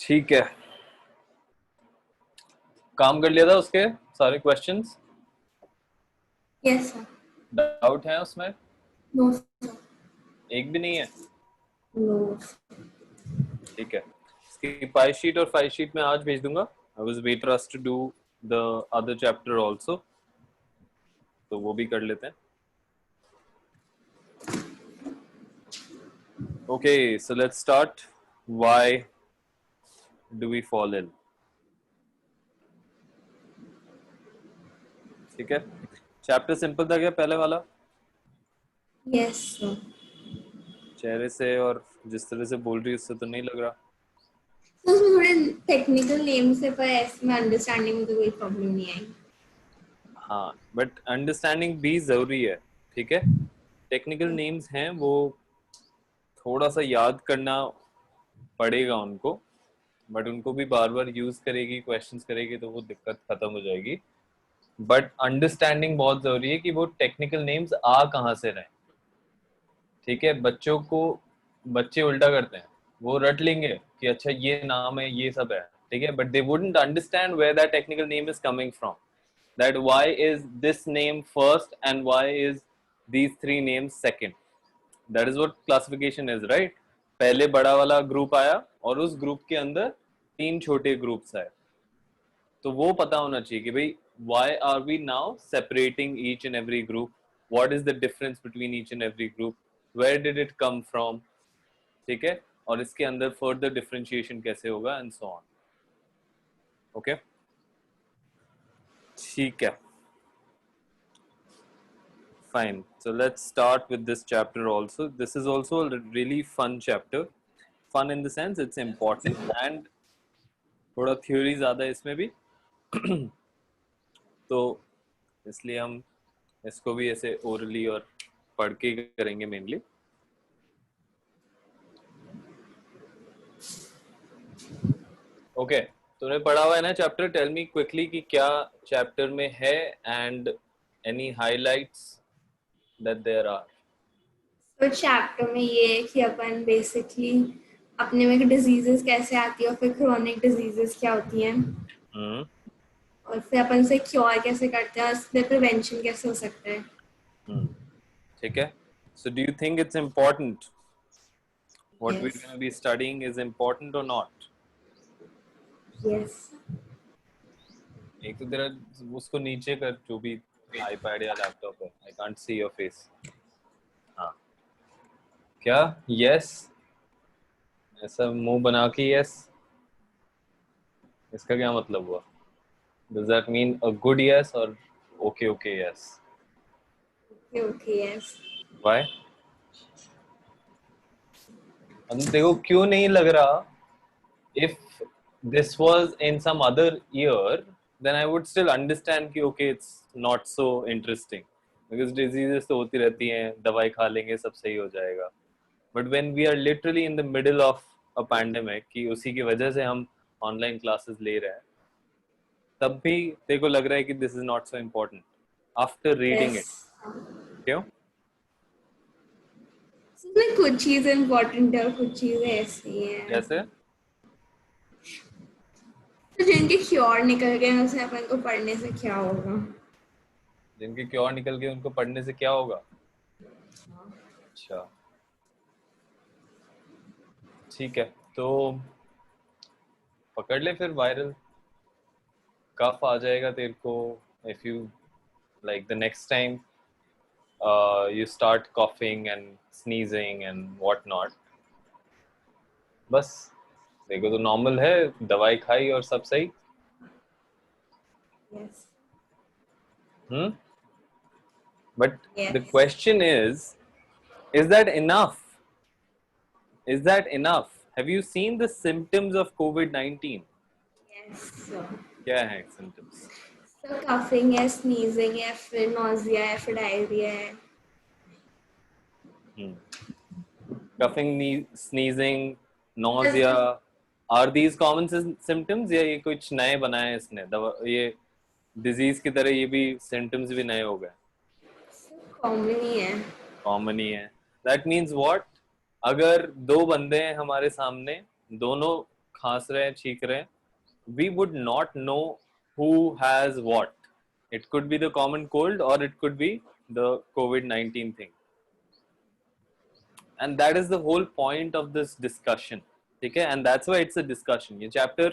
ठीक है, काम कर लिया था उसके सारे क्वेश्चंस? Yes sir. डाउट है उसमें? No sir. एक भी नहीं है? नो। ठीक है, इसकी पाई शीट और फाइव शीट में आज भेज दूंगा। I was wait us to do the other chapter also, तो वो भी कर लेते हैं। Okay, so let's start. Why do we fall in? ठीक है, चैप्टर सिंपल था क्या पहले वाला? Yes sir. चेहरे से और जिस तरह से बोल रही है उससे तो नहीं लग रहा। तो उसमें थोड़े टेक्निकल नेम्स है, पर ऐसे में अंडरस्टैंडिंग में तो कोई प्रॉब्लम नहीं आई। हाँ, बट अंडरस्टैंडिंग भी जरूरी है। ठीक है, टेक्निकल नेम्स हैं वो थोड़ा सा याद करना पड़ेगा उनको, बट उनको भी बार बार यूज करेगी, क्वेश्चंस करेगी तो वो दिक्कत खत्म हो जाएगी। बट अंडरस्टैंडिंग बहुत जरूरी है कि वो टेक्निकल नेम्स आ कहाँ से रहे। ठीक है, बच्चों को, बच्चे उल्टा करते हैं, वो रट लेंगे कि अच्छा ये नाम है, ये सब है, ठीक है, but they wouldn't understand where that technical name is coming from, that why is this name first and why is these three names second. That is what classification is, right? पहले बड़ा वाला ग्रुप आया और उस group के अंदर तीन छोटे ग्रुप्स आए, तो वो पता होना चाहिए कि भाई why are we now separating each and every group, what is the difference between each and every group, where did it come from, ठीक है, और इसके अंदर फर्दर डिफरेंशिएशन कैसे होगा एंड सो ऑन। ओके, ठीक है, fine, so let's start with this chapter also. This is also a really fun chapter, fun in the sense it's important and थोड़ा थ्योरी ज्यादा है इसमें भी तो इसलिए हम इसको भी ऐसे ओरली और पढ़ के करेंगे मेनली। ओके, तूने पढ़ा हुआ है ना चैप्टर? टेल मी क्विकली कि क्या चैप्टर में है and any highlights that there are. तो चैप्टर में ये है कि अपन बेसिकली अपने में डिजीजेस कैसे आती है और फिर क्रोनिक डिजीजेस क्या होती हैं, हम्म, और फिर अपन से क्योर कैसे करते हैं और इसमें प्रिवेंशन कैसे हो सकता है। ठीक है, so do you think it's important, what we are yes. Gonna be studying is important और नॉट? यस। एक तो तेरा उसको नीचे कर, जो भी आईपैड या लैपटॉप है, I can't see your face. हाँ, क्या यस? ऐसा मुंह बना के यस, इसका क्या मतलब हुआ? Does that mean a good yes और okay okay yes? Okay. Yes. Why? देखो क्यों नहीं लग रहा? if this was in some other year, then I would still understand कि okay it's not so interesting because diseases तो होती रहती हैं, दवाई खा लेंगे सब सही हो जाएगा। But when we are literally in the middle of a pandemic कि उसी की वजह से हम ऑनलाइन क्लासेस ले रहे हैं, तब भी तेरे को लग रहा है कि this is not so important after reading yes. it। क्यों? इसमें कुछ चीजें इम्पोर्टेंट है और कुछ चीजें ऐसी हैं, जैसे तो जिनके क्योर निकल गए उसे अपन को पढ़ने से क्या होगा। जिनके क्योर निकल गए उनको पढ़ने से क्या होगा? अच्छा, ठीक है, तो पकड़ ले फिर वायरल कफ आ जाएगा तेरे को। If you like the next time you start coughing and sneezing and what not, बस देखो तो नॉर्मल है, दवाई खाई और सब सही। Yes. Hmm, but the yes. Question is that enough? Is that enough? Have you seen the symptoms of covid? Yes. क्या है सिम्टम्स? तो कफिंग है, स्नीजिंग है, फिर नोजिया है, फिर डायरिया है। कफिंग, स्नीजिंग, बस nausea, are these common symptoms या ये कुछ नए बनाए इसने दवा? ये डिजीज की तरह ये भी सिम्टम्स भी नए हो गए? कॉमन ही है। कॉमन ही है। That means what? अगर दो बंदे हैं हमारे सामने, दोनों खांस रहे हैं, छींक रहे हैं, we would not know who has what. It could be the common cold or it could be the COVID-19 thing. And that is the whole point of this discussion. ठीक है? And that's why it's a discussion. ये chapter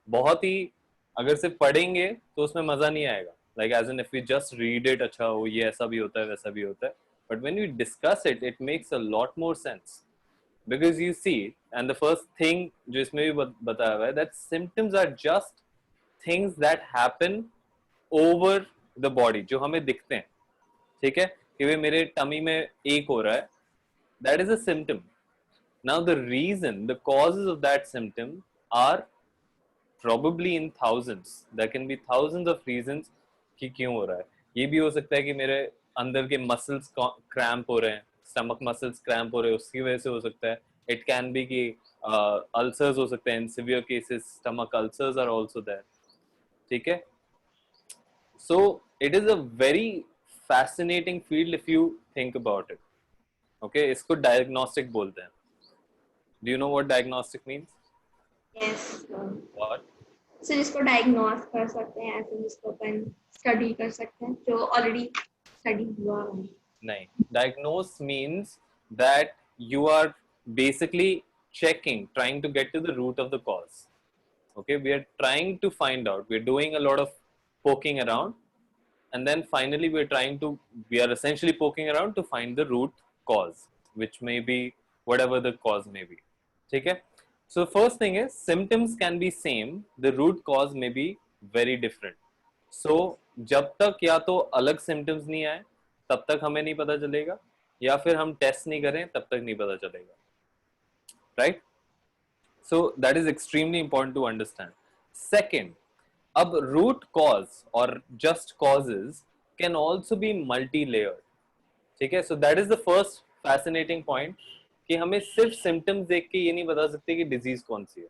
बहुत ही, अगर सिर्फ पढ़ेंगे तो उसमें मजा नहीं आएगा. Like as in if we just read it, अच्छा वो ये ऐसा भी होता है, वैसा भी होता है. But when we discuss it, it makes a lot more sense. Because you see, and the first thing जो इसमें भी बताया हुआ है, that symptoms are just things that happen over the body, जो हमें दिखते हैं. ठीक है? कि वे मेरे टमी में एक हो रहा है, that is a symptom. Now the reason, the causes of that symptom are probably in thousands. There can be thousands of reasons कि क्यों हो रहा है. ये भी हो सकता है कि मेरे अंदर के मसल्स क्रैम्प हो रहे हैं, स्टमक मसल्स क्रैम्प हो रहे हैं, उसकी वजह से हो सकता है. इट कैन बी कि अल्सर्स हो सकते हैं. In severe cases stomach ulcers are also there. ठीक है? So it is a very fascinating field if you think about it. Okay, इसको diagnostic बोलते हैं. Do you know what diagnostic means? Yes. What? So जिसको diagnose कर सकते हैं, ऐसे जिसको अपन स्टडी कर सकते हैं, जो ऑलरेडी स्टडी हुआ है. नहीं. Diagnose means that you are basically checking, trying to get to the root of the cause. Okay, we are trying to find out. We are doing a lot of poking around, and then finally we are essentially poking around to find the root cause, which may be whatever the cause may be. Okay? So first thing is, symptoms can be same, the root cause may be very different. So जब तक या तो अलग symptoms नहीं आए तब तक हमें नहीं पता चलेगा, या फिर हम टेस्ट नहीं करें तब तक नहीं पता चलेगा. Right? So that is extremely important to understand. Second, अब root cause or just causes can also be multi-layered. ठीक है? So that is the first fascinating point कि हमें सिर्फ symptoms देख के ये नहीं बता सकते कि disease कौन सी है.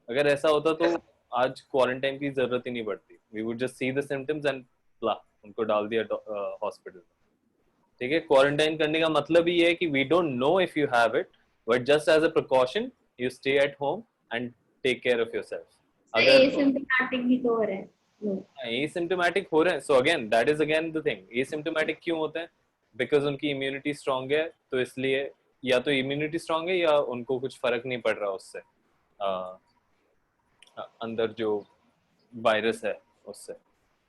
अगर ऐसा होता तो आज क्वारंटाइन की जरूरत ही नहीं पड़ती. We would just see the symptoms and blah, उनको डाल दिया हॉस्पिटल. ठीक है? क्वारंटाइन करने का मतलब ही है कि we don't know if you have it, but just as a precaution you stay at home and take care of yourself. अगर एसिम्प्टोमेटिक भी तो हो रहे हैं. एसिम्प्टोमेटिक हो रहे हैं. So again that is again the thing. Asymptomatic क्यों होते हैं? बिकॉज उनकी इम्यूनिटी स्ट्रांग है, तो इसलिए या तो इम्यूनिटी स्ट्रांग है या उनको कुछ फर्क नहीं पड़ रहा उससे, अंदर जो वायरस है उससे.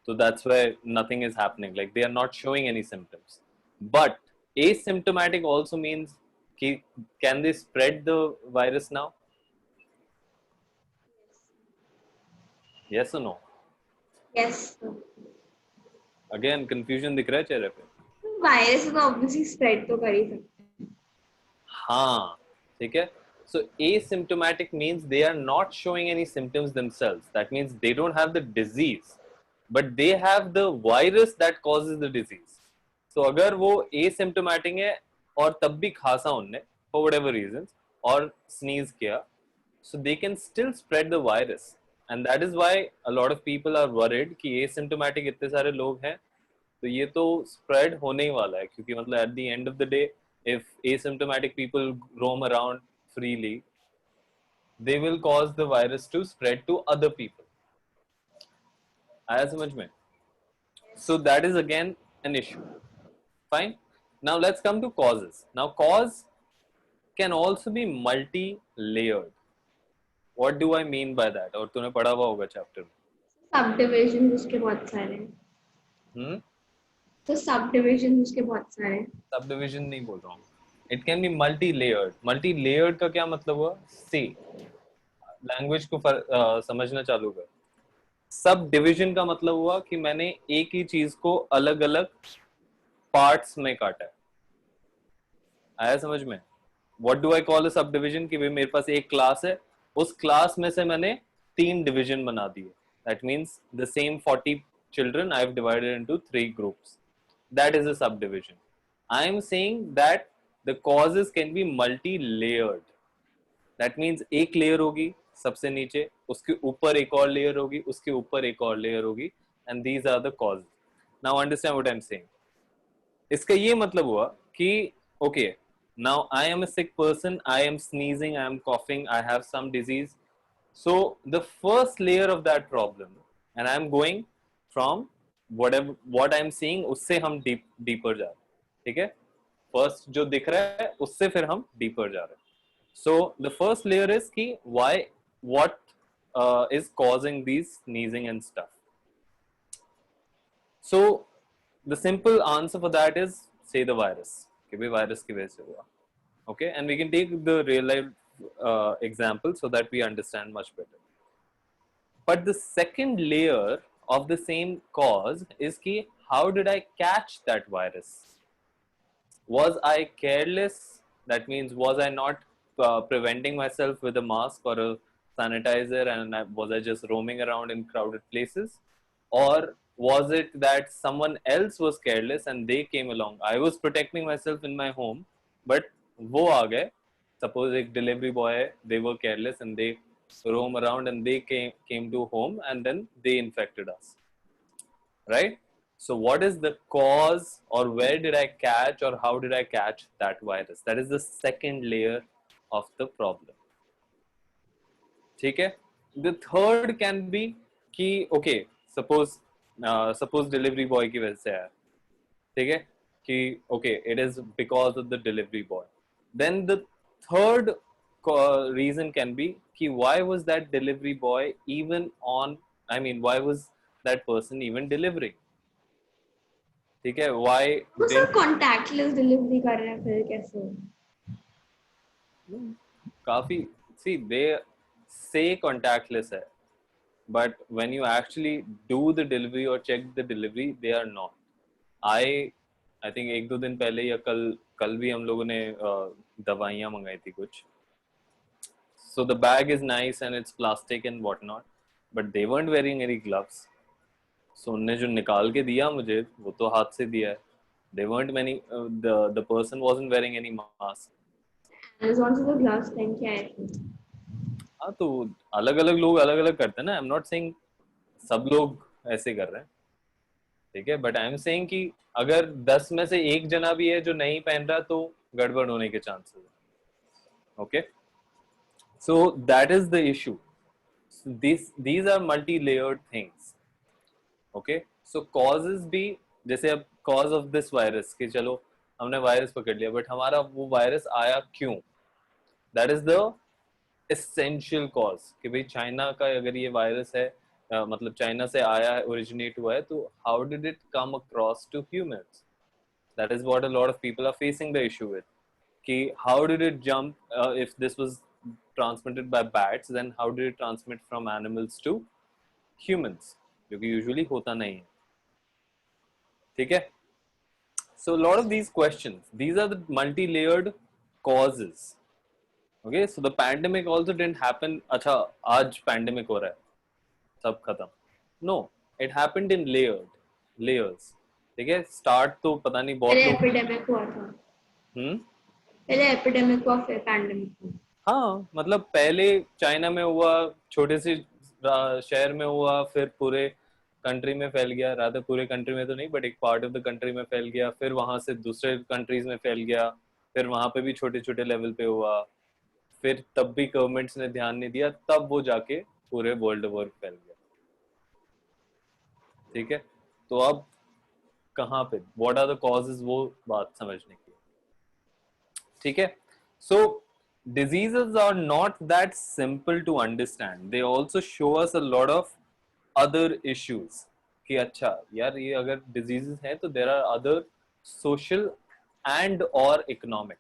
तो that's why nothing is happening, like they are not showing any symptoms. But asymptomatic also means कि can they spread the virus now? Yes or no? Yes. Again, confusion दिख रहा है चेहरे पे. वायरस तो ऑब्वियसली स्प्रेड तो कर ही सकते हैं. हाँ, ठीक है. So asymptomatic means they are not showing any symptoms themselves. That means they don't have the disease, but they have the virus that causes the disease. So अगर वो asymptomatic है और तब भी खांसा उनने for whatever reasons और sneeze किया, so they can still spread the virus. And that is why a lot of people are worried कि asymptomatic इतने सारे लोग हैं तो ये तो spread होने ही वाला है, क्योंकि मतलब at the end of the day if asymptomatic people roam around freely they will cause the virus to spread to other people. आया समझ में? So that is again an issue. Fine. Now let's come to causes. Now cause can also be multi-layered. What do I mean by that? और तूने पढ़ा हुआ होगा chapter में. Sub division उसके बहुत सारे हैं. तो सब डिविजन उसके बहुत सारे हैं. सब डिविजन नहीं बोल रहा हूँ. It can be multi-layered. Multi-layered का क्या मतलब हुआ? See, लैंग्वेज को समझना चालू कर. सब डिविजन का मतलब हुआ कि मैंने एक ही चीज को अलग अलग पार्ट्स में काटा है. आया समझ में? What do I call a subdivision? कि भाई मेरे पास एक क्लास है, उस क्लास में से मैंने 3 डिवीजन बना दिए. That means the same 40 children I have divided into 3 groups. That is a subdivision. I am saying that the causes can be multi-layered. That means एक लेयर होगी सबसे नीचे, उसके ऊपर एक और लेयर होगी, उसके ऊपर एक और लेयर होगी, and these are the causes. Now understand what I am saying. इसका ये मतलब हुआ कि okay, now I am a sick person, I am sneezing, I am coughing, I have some disease. So the first layer of that problem, and I'm going from what I'm seeing, उससे हम deeper जा रहे हैं, ठीक है? First जो दिख रहा है उससे फिर हम deeper जा रहे हैं. So the first layer is कि what is causing these sneezing and stuff. So the simple answer for that is say the virus. कि भाई virus की वजह से हुआ. Okay, and we can take the real life example so that we understand much better. But the second layer of the same cause is ki how did I catch that virus? Was I careless? That means was I not preventing myself with a mask or a sanitizer, and was I just roaming around in crowded places? Or was it that someone else was careless and they came along? I was protecting myself in my home, but वो आ गए. Suppose एक delivery boy है, they were careless and they roam around and they came to home and then they infected us, right? So what is the cause, or where did I catch, or how did I catch that virus? That is the second layer of the problem. ठीक है? The third can be कि okay, suppose delivery boy की वजह से आया, ठीक है? कि okay, it is because of the delivery boy. Then the third reason can be कि why was that delivery boy even on, I mean, why was that person even delivering? ठीक है? Why वो didn't सब contactless delivery कर रहे हैं फिर कैसे? काफी, see they say contactless है, but when you actually do the delivery or check the delivery, they are not. I think एक दो दिन पहले या कल भी हम लोगों ने दवाइयाँ मंगाई थी कुछ. So the bag is nice and it's plastic and whatnot, but they weren't wearing any gloves. So उनने जो निकाल के दिया मुझे वो तो हाथ से दिया है. They weren't many. The person wasn't wearing any mask. Amazon से तो gloves पहन के आए थे. हाँ तो अलग अलग लोग अलग अलग करते हैं ना. I'm not saying सब लोग ऐसे कर रहे हैं, ठीक है? बट आई एम सेइंग कि अगर 10 में से एक जना भी है जो नहीं पहन रहा तो गड़बड़ होने के चांसेस है. Okay, so that is the issue. these are multi layered things. Okay, so causes भी, जैसे अब कॉज ऑफ दिस वायरस कि चलो हमने वायरस पकड़ लिया, बट हमारा वो वायरस आया क्यों? That is the essential cause कि भाई चाइना का अगर ये वायरस है, मतलब चाइना से आया है, ओरिजिनेट हुआ है, तो how did it come across to humans? That is what a lot of people are facing the issue with, कि how did it jump, if this was transmitted by bats, then how did it transmit from animals to humans, जो कि usually होता नहीं है, ठीक है? So a lot of these questions, these are the multi-layered causes. Okay, so the pandemic also didn't happen, अच्छा आज pandemic हो रहा है सब खत्म. No, it happened in layers. ठीक है? Start तो पता नहीं बहुत पहले लोग. epidemic हुआ था. पहले epidemic हुआ फिर pandemic हुआ. हाँ, मतलब पहले चाइना में हुआ, छोटे से शहर में हुआ, फिर पूरे कंट्री में फैल गया. रादर पूरे कंट्री में तो नहीं, बट एक पार्ट ऑफ द कंट्री में फैल गया, फिर वहां से दूसरे कंट्रीज में फैल गया, फिर वहां पे भी छोटे छोटे लेवल पे हुआ, फिर तब भी गवर्नमेंट्स ने ध्यान नहीं दिया, तब वो जाके पूरे वर्ल्ड ओवर फैल गया. ठीक है? तो अब कहाँ पे व्हाट आर द कॉजेज, वो बात समझने की. ठीक है? सो diseases are not that simple to understand. They also show us a lot of other issues कि अच्छा यार ये अगर diseases हैं तो there are other social and or economic,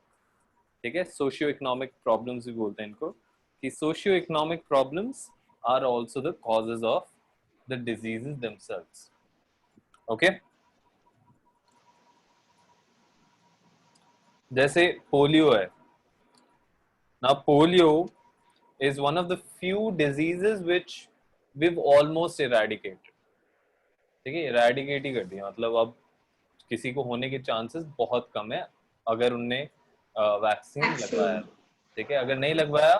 ठीक है? socio economic problems भी बोलते हैं इनको, कि socio economic problems are also the causes of the diseases themselves. okay, जैसे पोलियो है. Now, polio is one of the few diseases which we've almost eradicated. ठीक है? eradicate ही कर दिया, मतलब अब किसी को होने के चांसेस बहुत कम है अगर उनने वैक्सीन लगवाया. ठीक है? अगर नहीं लगवाया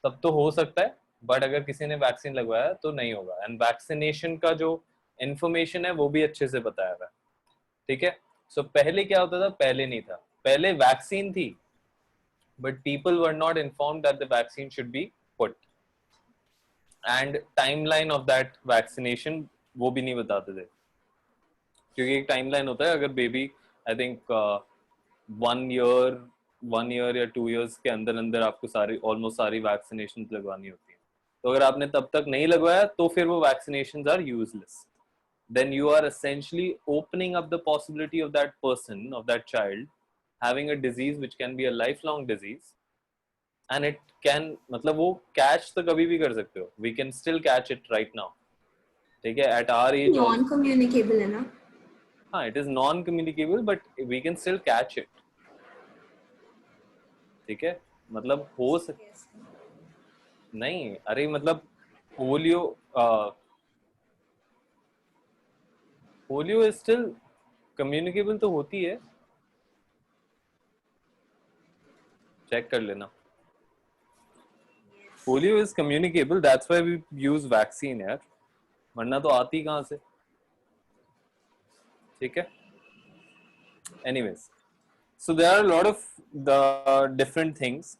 तब तो हो सकता है, बट अगर किसी ने वैक्सीन लगवाया तो नहीं होगा. एंड वैक्सीनेशन का जो इंफॉर्मेशन है वो भी अच्छे से बताया हुआ है. ठीक है? सो पहले क्या होता था? पहले नहीं था. पहले वैक्सीन थी, but people were not informed that the vaccine should be put. And timeline of that vaccination वो भी नहीं बताते थे, क्योंकि एक टाइमलाइन होता है, अगर baby I think 1 year 1 year या 2 ईयर्स के अंदर अंदर आपको सारी ऑलमोस्ट सारी वैक्सीनेशन लगवानी होती है, तो अगर आपने तब तक नहीं लगवाया तो फिर वो vaccination are useless. Then you are essentially opening up the possibility of that person, of that child, having a disease which can be a lifelong disease, and it can, मतलब वो catch तो कभी भी कर सकते हो, we can still catch it right now, ठीक है, at our age non also. Communicable है ना? हाँ, it is non communicable but we can still catch it, ठीक है, मतलब हो सक नहीं, अरे मतलब polio polio is still communicable तो होती है, चेक कर लेना. Polio is communicable, that's why we use vaccine यार, वरना तो आती कहाँ से, ठीक है. Anyways, so there are a lot of the different things,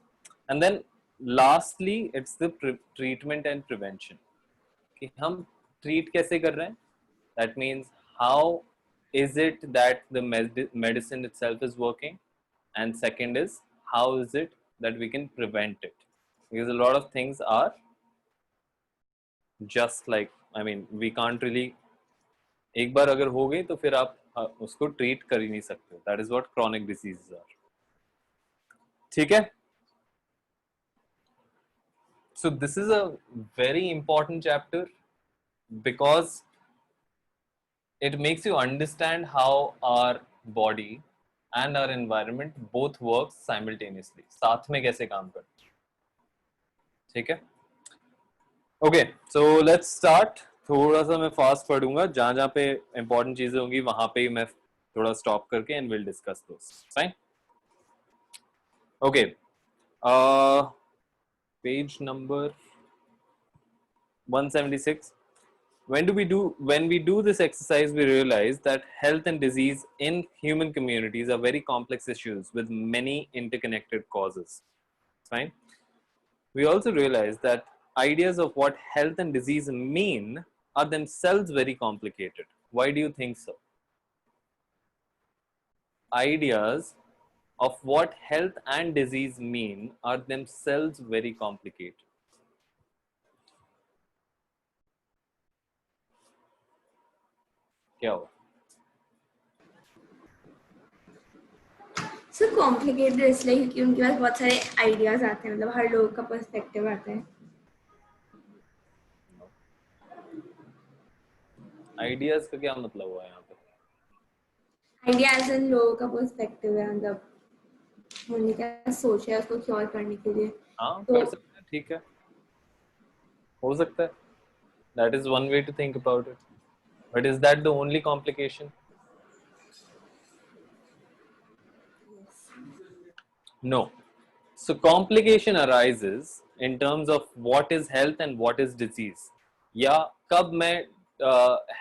and then lastly it's the treatment and prevention, कि हम treat कैसे कर रहे हैं, that means how is it that the medicine itself is working, and second is how is it that we can prevent it, because a lot of things are just like, I mean we can't really, एक बार अगर हो गई तो फिर आप उसको treat कर ही नहीं सकते, that is what chronic diseases are, ठीक है. So this is a very important chapter because it makes you understand how our body and our environment both works simultaneously, साथ में कैसे काम करते हैं, ठीक है. Okay, so let's start. थोड़ा सा मैं फास्ट पढ़ूंगा, जहां जहां पे इंपॉर्टेंट चीजें होंगी वहां पे ही मैं थोड़ा स्टॉप करके and will discuss those, fine. Okay, page number 176. When we do this exercise, we realize that health and disease in human communities are very complex issues with many interconnected causes, fine. We also realize that ideas of what health and disease mean are themselves very complicated. Why do you think so? Ideas of what health and disease mean are themselves very complicated. क्या हुआ? So complicated इसलिए क्योंकि उनके पास बहुत सारे ideas आते हैं, मतलब हर लोग का पर्सपेक्टिव आता है. आइडियाज का क्या मतलब हुआ यहाँ पे? आइडियाज इन लोगों का पर्सपेक्टिव है, मतलब उन्होंने क्या सोचा है उसको क्योर करने के लिए. हाँ, तो कर सकते हैं, ठीक है, हो सकता है. That is one way to think about it. But is that the only complication? No. So complication arises in terms of what is health and what is disease. या कब मैं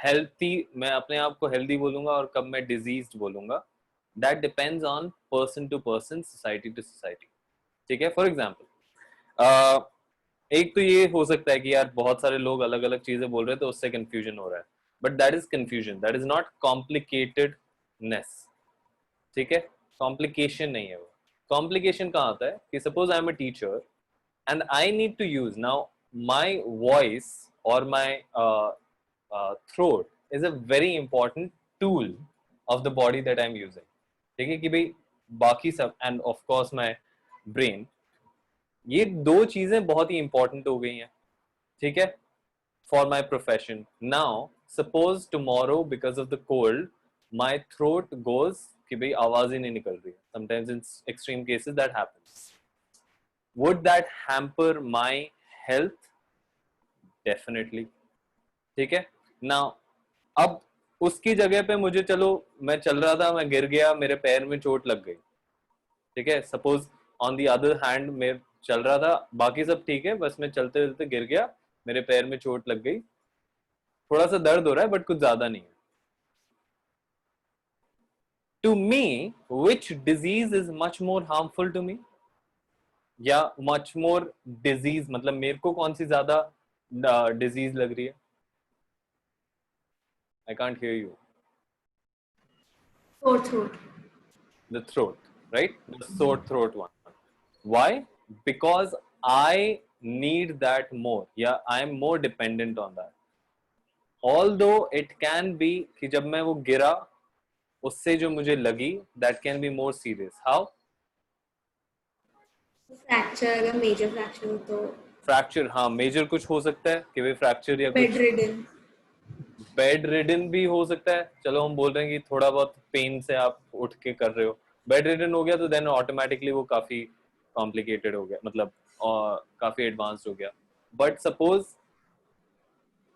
healthy, मैं अपने आप को healthy बोलूँगा और कब मैं diseased बोलूँगा. That depends on person to person, society to society. ठीक है. For example, एक तो ये हो सकता है कि यार बहुत सारे लोग अलग अलग चीजें बोल रहे हैं तो उससे कंफ्यूजन हो रहा है, but that is confusion, that is not complicatedness, ठीक है. कॉम्प्लिकेशन नहीं है वो. कॉम्प्लिकेशन कहाँ आता है कि suppose I am a teacher and I need to use now my voice और my throat is a very important tool of the body that I am using, ठीक है, कि भाई बाकी सब and of course my brain, ये दो चीजें बहुत ही इंपॉर्टेंट हो गई हैं, ठीक है, for my profession. Now suppose tomorrow because of the cold my throat goes कि भाई आवाज ही नहीं निकल रही है, sometimes in extreme cases that happens. Would that hamper my health? Definitely, ठीक है. नाउ अब उसकी जगह पे मुझे, चलो मैं चल रहा था, मैं गिर गया, मेरे पैर में चोट लग गई, ठीक है. Suppose on the other hand मैं चल रहा था, बाकी सब ठीक है, बस मैं चलते चलते गिर गया, मेरे पैर में चोट लग गई, थोड़ा सा दर्द हो रहा है बट कुछ ज्यादा नहीं है. To me which disease is much more harmful to me, या मच मोर डिजीज मतलब मेरे को कौन सी ज्यादा डिजीज लग रही है? I can't hear you. Sore throat. The throat, right? The sore throat one. Why? Because I need that more. Yeah, I am more dependent on that. Although it can be कि जब मैं वो गिरा उससे जो मुझे लगी that can be more serious. How? Fracture, अगर major fracture हो तो फ्रैक्चर, हाँ मेजर कुछ हो सकता है कि वे फ्रैक्चर या कुछ. bedridden. बेड रिडन भी हो सकता है. चलो हम बोल रहे हैं कि थोड़ा बहुत पेन से आप उठ के कर रहे हो. बेड रिडन हो गया तो देन ऑटोमेटिकली वो काफी कॉम्प्लिकेटेड हो गया, मतलब काफी एडवांस्ड हो गया. बट सपोज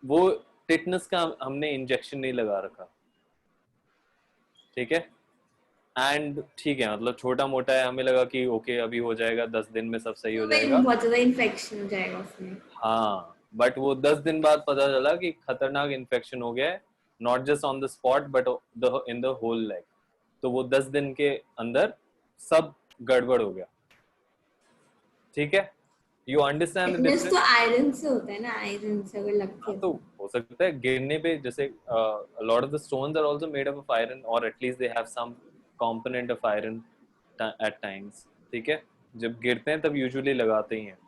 वो टिटनस का हमने इंजेक्शन नहीं लगा रखा, ठीक है, एंड ठीक है मतलब छोटा मोटा है, हमें लगा कि ओके अभी हो जाएगा, 10 दिन में सब सही हो तो भाई जाएगा. बहुत ज्यादा इन्फेक्शन हो जाएगा उसमें. हाँ बट वो 10 दिन बाद पता चला कि खतरनाक इन्फेक्शन हो गया है, not just on the spot but in the whole leg. तो वो 10 दिन के अंदर सब गड़बड़ हो गया. ठीक है, यू अंडरस्टैंड द टिटनेस तो डिफरेंस. आयरन से होता है ना, आयरन से अगर लगती हाँ है तो तो. हो सकता है गिरने पे, जैसे lot of the stones are also made up of iron और at least they have some component of iron at times. ठीक है, जब गिरते हैं तब यूजुअली लगाते ही हैं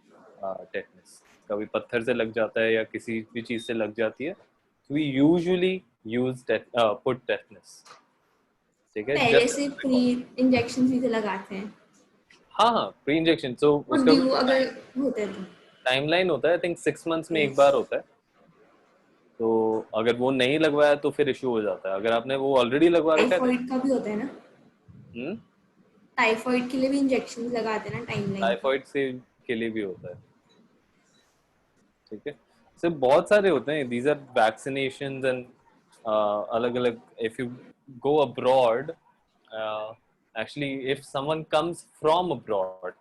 टेटनस. कभी पत्थर से लग जाता है या किसी भी चीज से लग जाती है, तो we usually use put tetanus. ठीक है, पहले जस्ट से फ्री इंजेक्शन सीधे लगाते हैं. हाँ हाँ प्री इंजेक्शन. तो और उसका ड्यू कुछ अगर होता है तो. टाइमलाइन होता है, आई थिंक 6 मंथ्स में एक यस. बार होता है. तो अगर वो नहीं लगवाया तो फिर इश्यू हो जाता है. अगर आपने वो ऑलरेडी लगवा रखा है टाइफाइड का भी होता है ना. तो टाइफाइड के लिए भी इंजेक्शन लगाते हैं ना टाइम लाइन पे. टाइफाइड से के लिए भी होता है. ठीक है, सिर्फ बहुत सारे होते हैं. दीज आर वैक्सीनेशंस एंड अलग अलग. If you go abroad, actually if someone comes from abroad,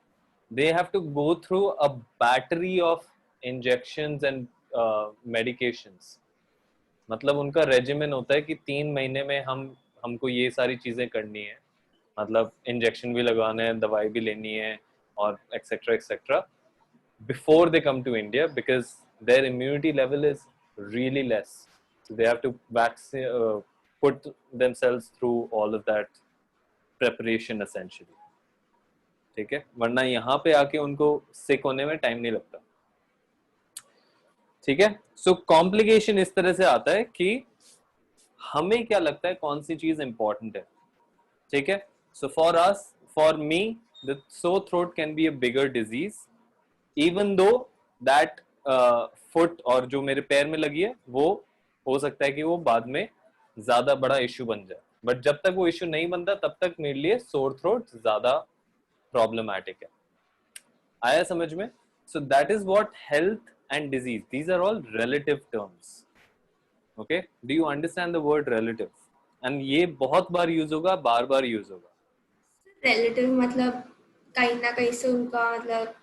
they have to go through a battery of injections and medications. मतलब उनका रेजिमेन होता है कि 3 महीने में हमको ये सारी चीजें करनी है. मतलब इंजेक्शन भी लगाना है, दवाई भी लेनी है और etcetera etcetera before they come to India because their immunity level is really less. So they have to put themselves through all of that preparation essentially. ठीक है, वरना यहाँ पे आके उनको सिक होने में टाइम नहीं लगता. ठीक है, सो कॉम्प्लिकेशन इस तरह से आता है कि हमें क्या लगता है कौन सी चीज इंपॉर्टेंट है. ठीक है, so for me the sore throat can be a bigger disease even though that foot और जो मेरे पैर में लगी है वो हो सकता है कि वो बाद में ज्यादा बड़ा इश्यू बन जाए. बट जब तक वो इश्यू नहीं बनता तब तक मेरे लिए सोर थ्रोट ज्यादा प्रॉब्लमैटिक है. आया समझ में? So that is what health and disease, these are all relative terms. Okay, do you understand the word relative? And ये बहुत बार यूज होगा, बार बार यूज होगा. रिलेटिव मतलब कहीं ना कहीं से उनका मतलब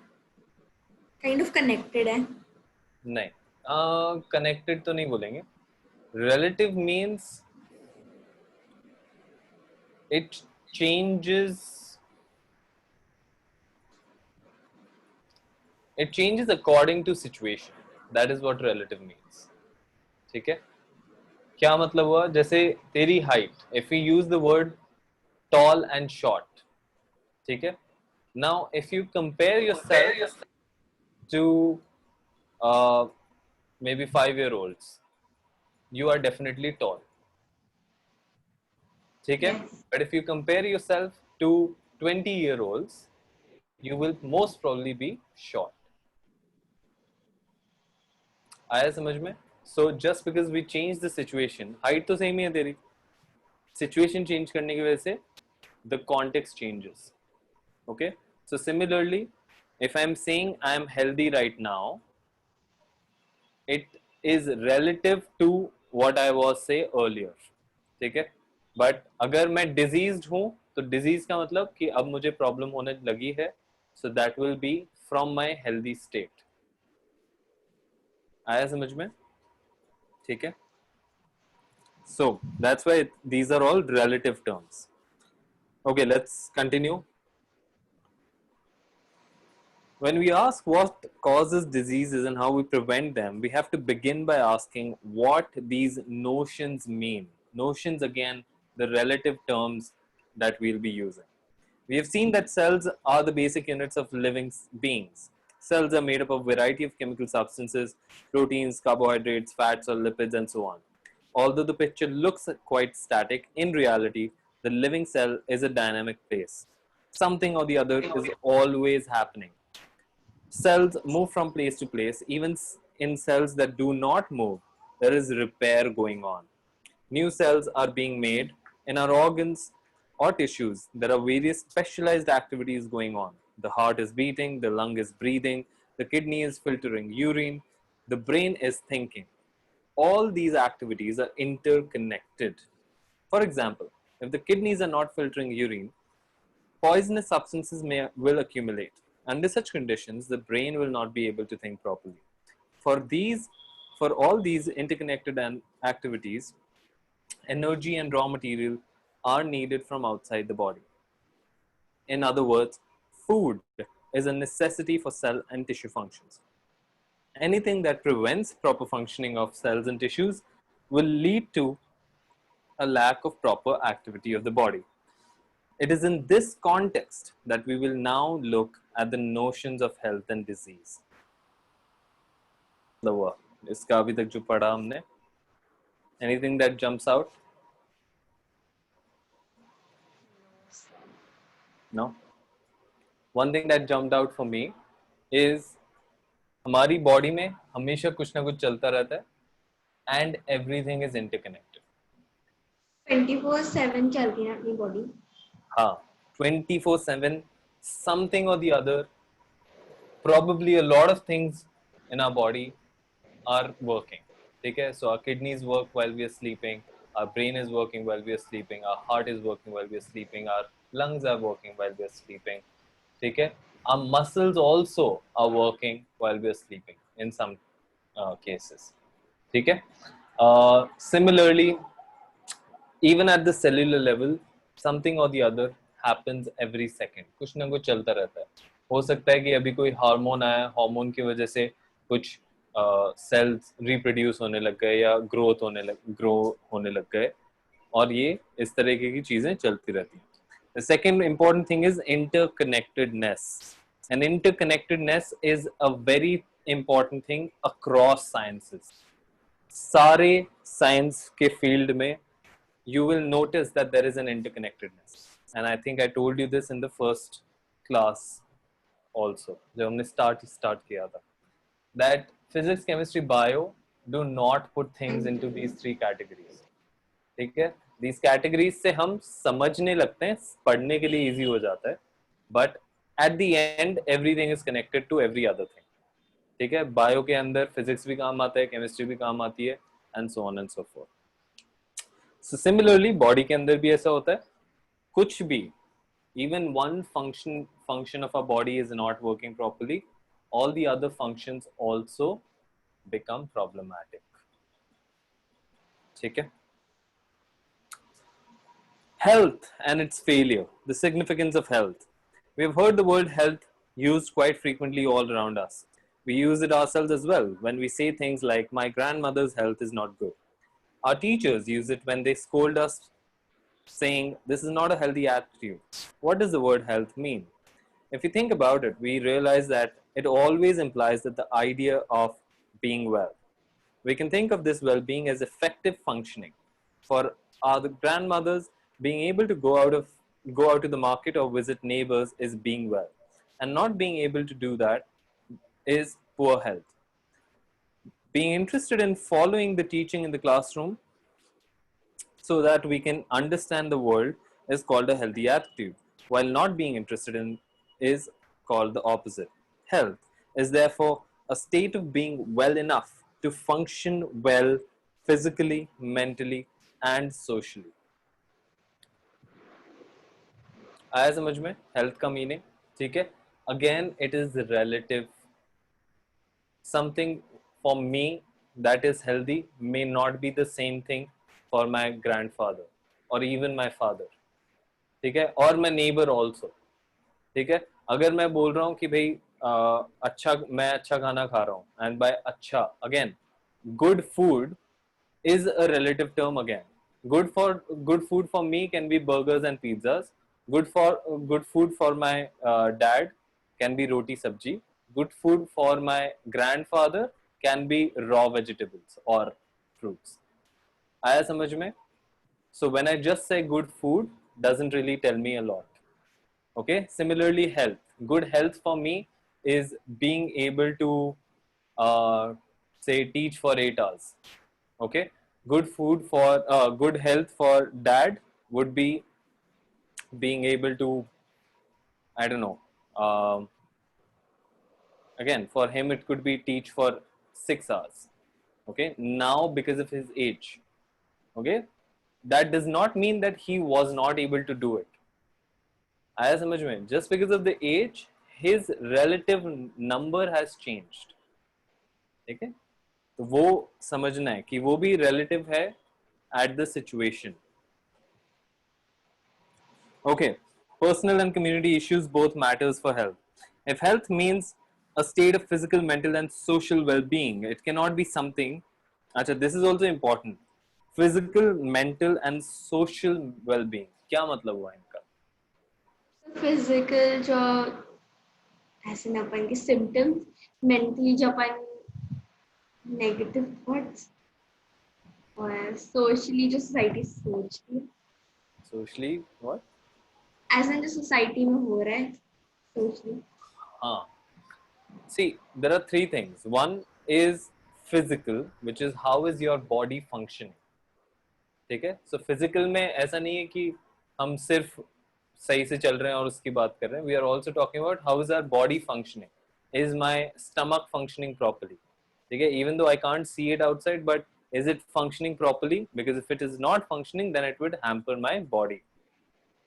काइंड ऑफ कनेक्टेड है. नहीं, कनेक्टेड तो नहीं बोलेंगे. Relative means it changes according to situation. That is what relative means. ठीक है, क्या मतलब हुआ? जैसे तेरी height, if we use the word tall and short, ठीक है, now if you compare yourself to uh, maybe 5-year-olds, you are definitely tall. ठीक है, yes. but if you compare yourself to 20-year-olds, you will most probably be short. आया समझ में? So just because we change the situation, height तो same ही है तेरी, situation change करने की वजह से the context changes. Okay, so similarly if I'm saying I'm healthy right now, it is relative to what I was say earlier. ठीक है, बट अगर मैं डिजीज्ड हूं तो डिजीज का मतलब कि अब मुझे प्रॉब्लम होने लगी है, so that will be from my healthy state. आया समझ में? ठीक है, so that's why these are all relative terms. Okay, let's continue. When we ask what causes diseases and how we prevent them, we have to begin by asking what these notions mean. Notions, again, the relative terms that we'll be using. We have seen that cells are the basic units of living beings. Cells are made up of a variety of chemical substances, proteins, carbohydrates, fats, or lipids, and so on. Although the picture looks quite static, in reality, the living cell is a dynamic place. Something or the other is always happening. Cells move from place to place. Even in cells that do not move, there is repair going on. New cells are being made in our organs or tissues. There are various specialized activities going on. The heart is beating, the lung is breathing, the kidney is filtering urine, the brain is thinking. All these activities are interconnected. For example, if the kidneys are not filtering urine, poisonous substances will accumulate. Under such conditions, the brain will not be able to think properly. For these, for all these interconnected activities, energy and raw material are needed from outside the body. In other words, food is a necessity for cell and tissue functions. Anything that prevents proper functioning of cells and tissues will lead to a lack of proper activity of the body. It is in this context that we will now look at the notions of health and disease. इसका अभी तक जो पढ़ा हमने, anything that jumps out? No. One thing that jumped out for me is हमारी body में हमेशा कुछ ना कुछ चलता रहता है and everything is interconnected. 24/7 चलती है अपनी बॉडी. हाँ, 24/7 something or the other, probably a lot of things in our body are working. ठीक है, so our kidneys work while we are sleeping, our brain is working while we are sleeping, our heart is working while we are sleeping, our lungs are working while we are sleeping. ठीक है, our muscles also are working while we are sleeping in some cases. ठीक है, similarly, even at the cellular level, something or the other happens every second. कुछ ना कुछ चलता रहता है. हो सकता है कि अभी कोई हार्मोन आया, हार्मोन की वजह से कुछ सेल्स रिप्रोड्यूस होने लग गए या ग्रो होने लग गए, और ये इस तरीके की चीजें चलती रहती हैं. The second important thing is interconnectedness. And interconnectedness is a very important thing across sciences. सारे साइंस के फील्ड में you will notice that there is an interconnectedness, and I think I told you this in the first class also जब हमने start किया था, that physics, chemistry, bio do not put things into these three categories. ठीक है, these categories से हम समझने लगते हैं, पढ़ने के लिए easy हो जाता है, but at the end everything is connected to every other thing. ठीक है, बायो के अंदर फिजिक्स भी काम आता है, केमिस्ट्री भी काम आती है, and so on and so forth. So similarly, body के अंदर भी ऐसा होता है. कुछ भी, even one function of our body is not working properly, all the other functions also become problematic. ठीक है. Health and its failure, the significance of health. We have heard the word health used quite frequently all around us. We use it ourselves as well when we say things like, my grandmother's health is not good. Our teachers use it when they scold us, saying, this is not a healthy attitude. What does the word health mean? If you think about it, we realize that it always implies that the idea of being well. We can think of this well-being as effective functioning. For our grandmothers, being able to go out to the market or visit neighbors is being well. And not being able to do that is poor health. Being interested in following the teaching in the classroom so that we can understand the world is called a healthy attitude, while not being interested in is called the opposite. Health is therefore a state of being well enough to function well physically, mentally, and socially. आया समझ में health का meaning? ठीक है, again it is relative. Something for me that is healthy may not be the same thing for my grandfather or even my father. ठीक है, और my neighbor also. ठीक है, अगर मैं बोल रहा हूँ कि भाई अच्छा, मैं अच्छा खाना खा रहा हूँ, एंड बाय अच्छा again good food is a relative term again. Good food for me can be burgers and pizzas. Good food for my dad can be roti sabji. Good food for my grandfather can be raw vegetables or fruits. आया समझ में? So when I just say good food doesn't really tell me a lot. Okay. Similarly, health. Good health for me is being able to say teach for 8 hours. Okay. Good food for good health for dad would be being able to, I don't know, um, again for him it could be teach for 6 hours. Okay. Now because of his age. Okay. That does not mean that he was not able to do it. आया समझ में? Just because of the age, his relative number has changed. ठीक है? तो वो समझना है कि वो भी relative है at the situation. Okay. Personal and community issues both matters for health. If health means a state of physical, mental, and social well-being, it cannot be something. अच्छा, this is also important. Physical, mental, and social well-being. क्या मतलब हुआ इनका? Physical जो ऐसे ना अपन के symptoms, mentally जो अपन नेगेटिव थॉट्स, और सोशली जो सोसाइटी सोचती है, Socially, what? एज एन जो सोसाइटी में हो रहा है सोशली. हाँ. See, there are three things. One is physical, which is how is your body functioning. ठीक है? So physical में ऐसा नहीं है कि हम सिर्फ सही से चल रहे हैं और उसकी बात कर रहे हैं. We are also talking about how is our body functioning. Is my stomach functioning properly? ठीक है? Even though I can't see it outside, but is it functioning properly? Because if it is not functioning, then it would hamper my body.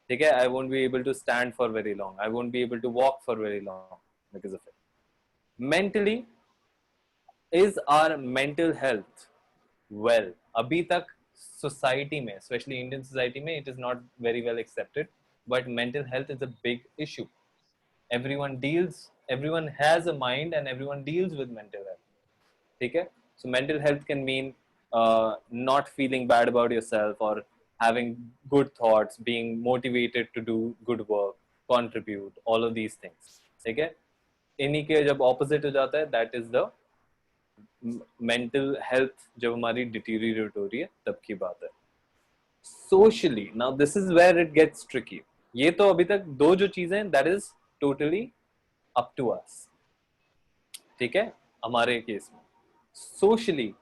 ठीक है? I won't be able to stand for very long. I won't be able to walk for very long because of it. Mentally, is our mental health well? अभी तक society में, especially Indian society में, it is not very well accepted, but mental health is a big issue. Everyone has a mind and everyone deals with mental health. ठीक है? So mental health can mean not feeling bad about yourself or having good thoughts, being motivated to do good work, contribute, all of these things. ठीक है? इन्हीं के जब opposite हो जाता है, that is the mental health जब हमारी deteriorate हो रही है तब की बात है. Socially, now this is where it gets tricky. ये तो अभी तक दो जो चीजें that is totally up to us. ठीक है? हमारे केस में socially,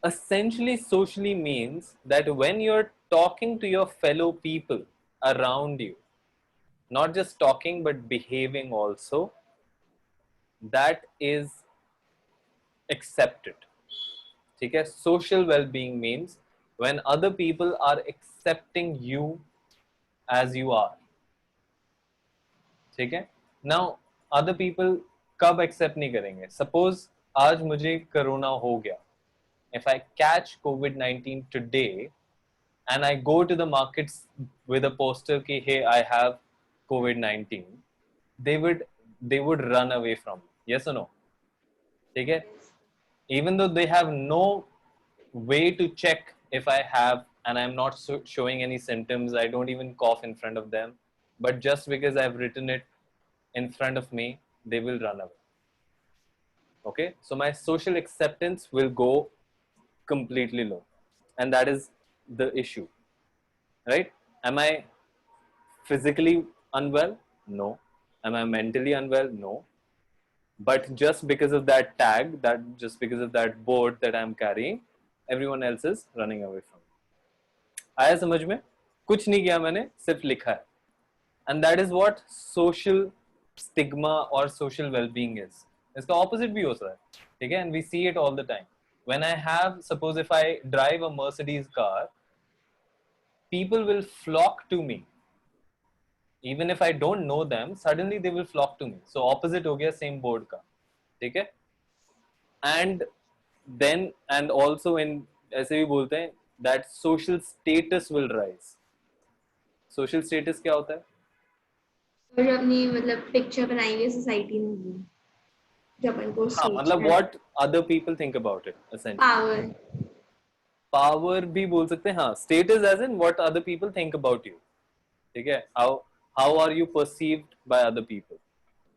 essentially socially means that when you're talking to your fellow people around you, not just talking but behaving also, that is accepted. ठीक है? Social well-being means when other people are accepting you as you are. ठीक है? Now other people कब accept नहीं करेंगे? Suppose आज मुझे corona हो गया. If I catch COVID-19 today and I go to the markets with a poster कि hey I have COVID-19, they would run away from me. Yes or no? ठीक है? Even though they have no way to check if I have and I'm not showing any symptoms, I don't even cough in front of them, but just because I've written it in front of me, they will run away. Okay, so my social acceptance will go completely low, and that is the issue, right? Am I physically unwell? No. Am I mentally unwell? No. But just because of that tag, that just because of that board that I'm carrying, everyone else is running away from me. आया समझ में? कुछ नहीं किया मैंने, सिर्फ लिखा है. And that is what social stigma or social well-being is. इसका opposite भी हो सकता है, ठीक है? And we see it all the time. When I have, suppose if I drive a Mercedes car, people will flock to me. Even if I don't know them, suddenly they will flock to me. So opposite हो गया same board का, ठीक है? And then and also in ऐसे भी बोलते हैं that social status will rise. Social status क्या होता है? और जो अपनी मतलब पिक्चर बनाई हुई है सोसाइटी में वो जो अपन को हाँ मतलब सोचना है। what other people think about it essentially. Power. Power भी बोल सकते हैं, हाँ. Status as in what other people think about you. ठीक है, how are you perceived by other people.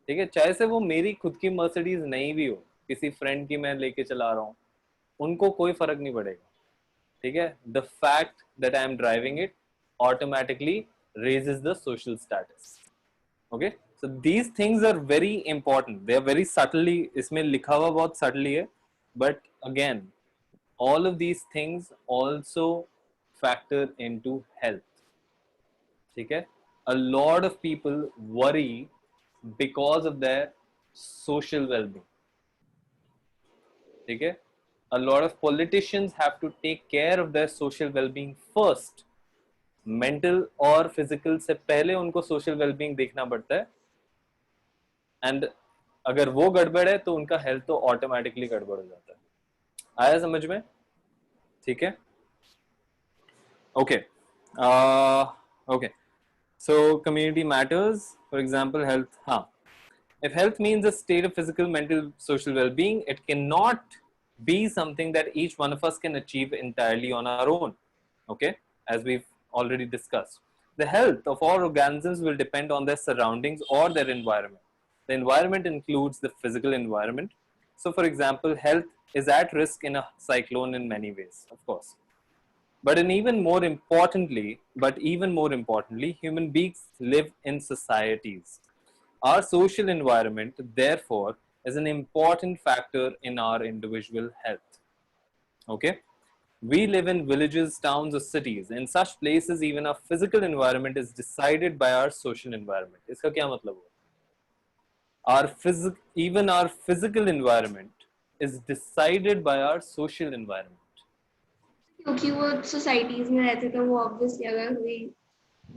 ठीक है, चाहे से वो मेरी खुद की मर्सिडीज नहीं भी हो, किसी फ्रेंड की मैं लेके चला रहा हूँ, उनको कोई फर्क नहीं पड़ेगा. ठीक है, the fact that I am driving it automatically raises the social status. Okay, so these things are very important, they are very subtly इसमें लिखा हुआ बहुत subtly है, but again all of these things also factor into health. ठीक है, a lot of people worry because of their social well-being. ठीक है, a lot of politicians have to take care of their social well-being first. Mental और physical से पहले उनको social wellbeing देखना पड़ता है, एंड अगर वो गड़बड़ है तो उनका हेल्थ तो ऑटोमेटिकली गड़बड़ हो जाता है. आया समझ में? ठीक है, okay. Okay, so community matters, for example health. हाँ, if health means a state of physical, mental, social well-being, it cannot be something that each one of us can achieve entirely on our own. Okay, as we've already discussed, the health of all organisms will depend on their surroundings or their environment. The environment includes the physical environment. So for example, health is at risk in a cyclone in many ways, of course. But even more importantly, human beings live in societies. Our social environment, therefore, is an important factor in our individual health. Okay? We live in villages, towns, or cities. In such places, even our physical environment is decided by our social environment. इसका क्या मतलब हुआ? Even our physical environment is decided by our social environment. क्योंकि वो societies में रहते तो वो ऑब्वियसली अगर कोई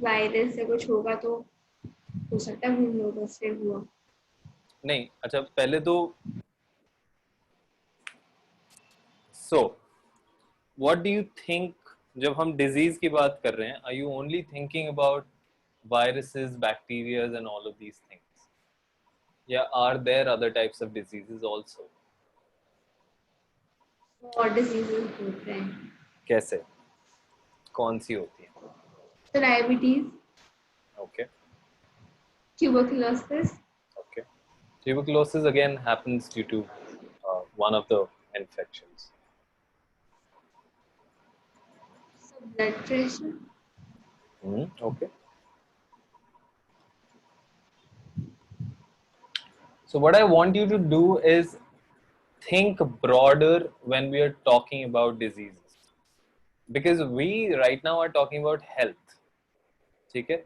वायरस से कुछ होगा तो हो सकता है हम लोगों से हुआ. नहीं, अच्छा पहले तो so what do you think, जब हम डिजीज की बात कर रहे हैं, are you only thinking about viruses, bacteria and all of these things? Yeah, are there other types of diseases also? और डिजीजेस होते हैं. कैसे, कौन सी होती है? तो diabetes, Okay, tuberculosis, okay. Tuberculosis again happens due to one of the infections. Blood pressure. Okay. So what I want you to do is think broader when we are talking about diseases, because we right now are talking about health. ठीक है,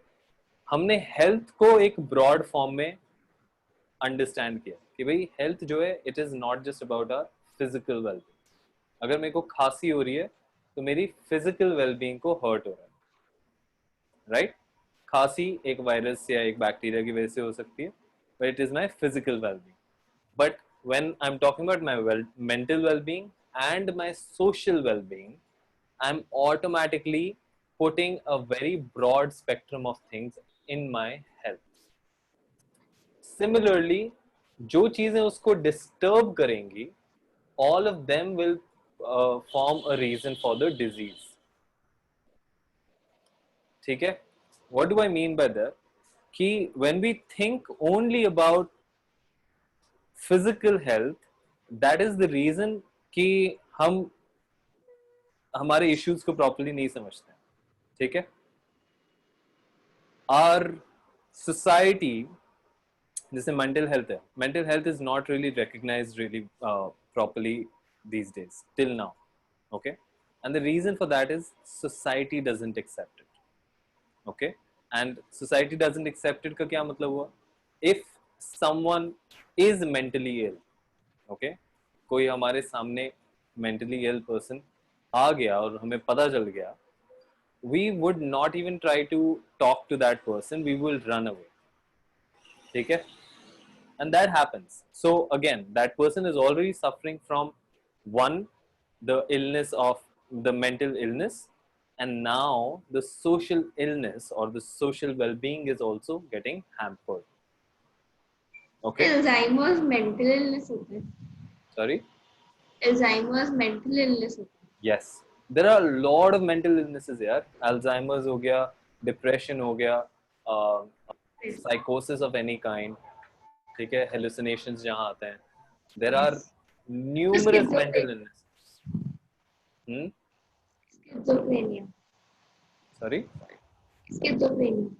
हमने health को एक broad form में understand किया कि भाई health जो है, it is not just about our physical wellbeing. अगर मेरे को खांसी हो रही है तो मेरी फिजिकल वेलबींग को हर्ट हो रहा है, राइट? खांसी एक वायरस या एक बैक्टीरिया की वजह से हो सकती है, but it is my physical wellbeing. But when I'm talking about my mental well-being and my social well-being, I'm automatically putting a very broad spectrum of things in my health. Similarly, जो चीजें उसको disturb करेंगी, all of them will form a reason for the disease. ठीक है? What do I mean by that? कि when we think only about physical health, that is the reason कि हम हमारे इश्यूज को प्रॉपर्ली नहीं समझते हैं. ठीक है, आर सोसाइटी, जैसे मेंटल हेल्थ है, mental health is not really recognised really properly these days till now. Okay, and the reason for that is society doesn't accept it. Okay, and society doesn't accept it का क्या मतलब हुआ? If someone is mentally ill, okay, कोई हमारे सामने mentally ill person आ गया और हमें पता चल गया, we would not even try to talk to that person, we will run away. ठीक है, and that happens. So again, that person is already suffering from one, the illness of the mental illness, and now the social illness or the social well-being is also getting hampered. Okay, Alzheimer's mental illness होता है. sorry. Alzheimer's mental illness होता है. Yes, there are a lot of mental illnesses यार. Alzheimer's हो गया, depression हो गया, psychosis of any kind, ठीक है, hallucinations जहाँ आते हैं. There are numerous mental illnesses. Schizophrenia. Sorry? Schizophrenia.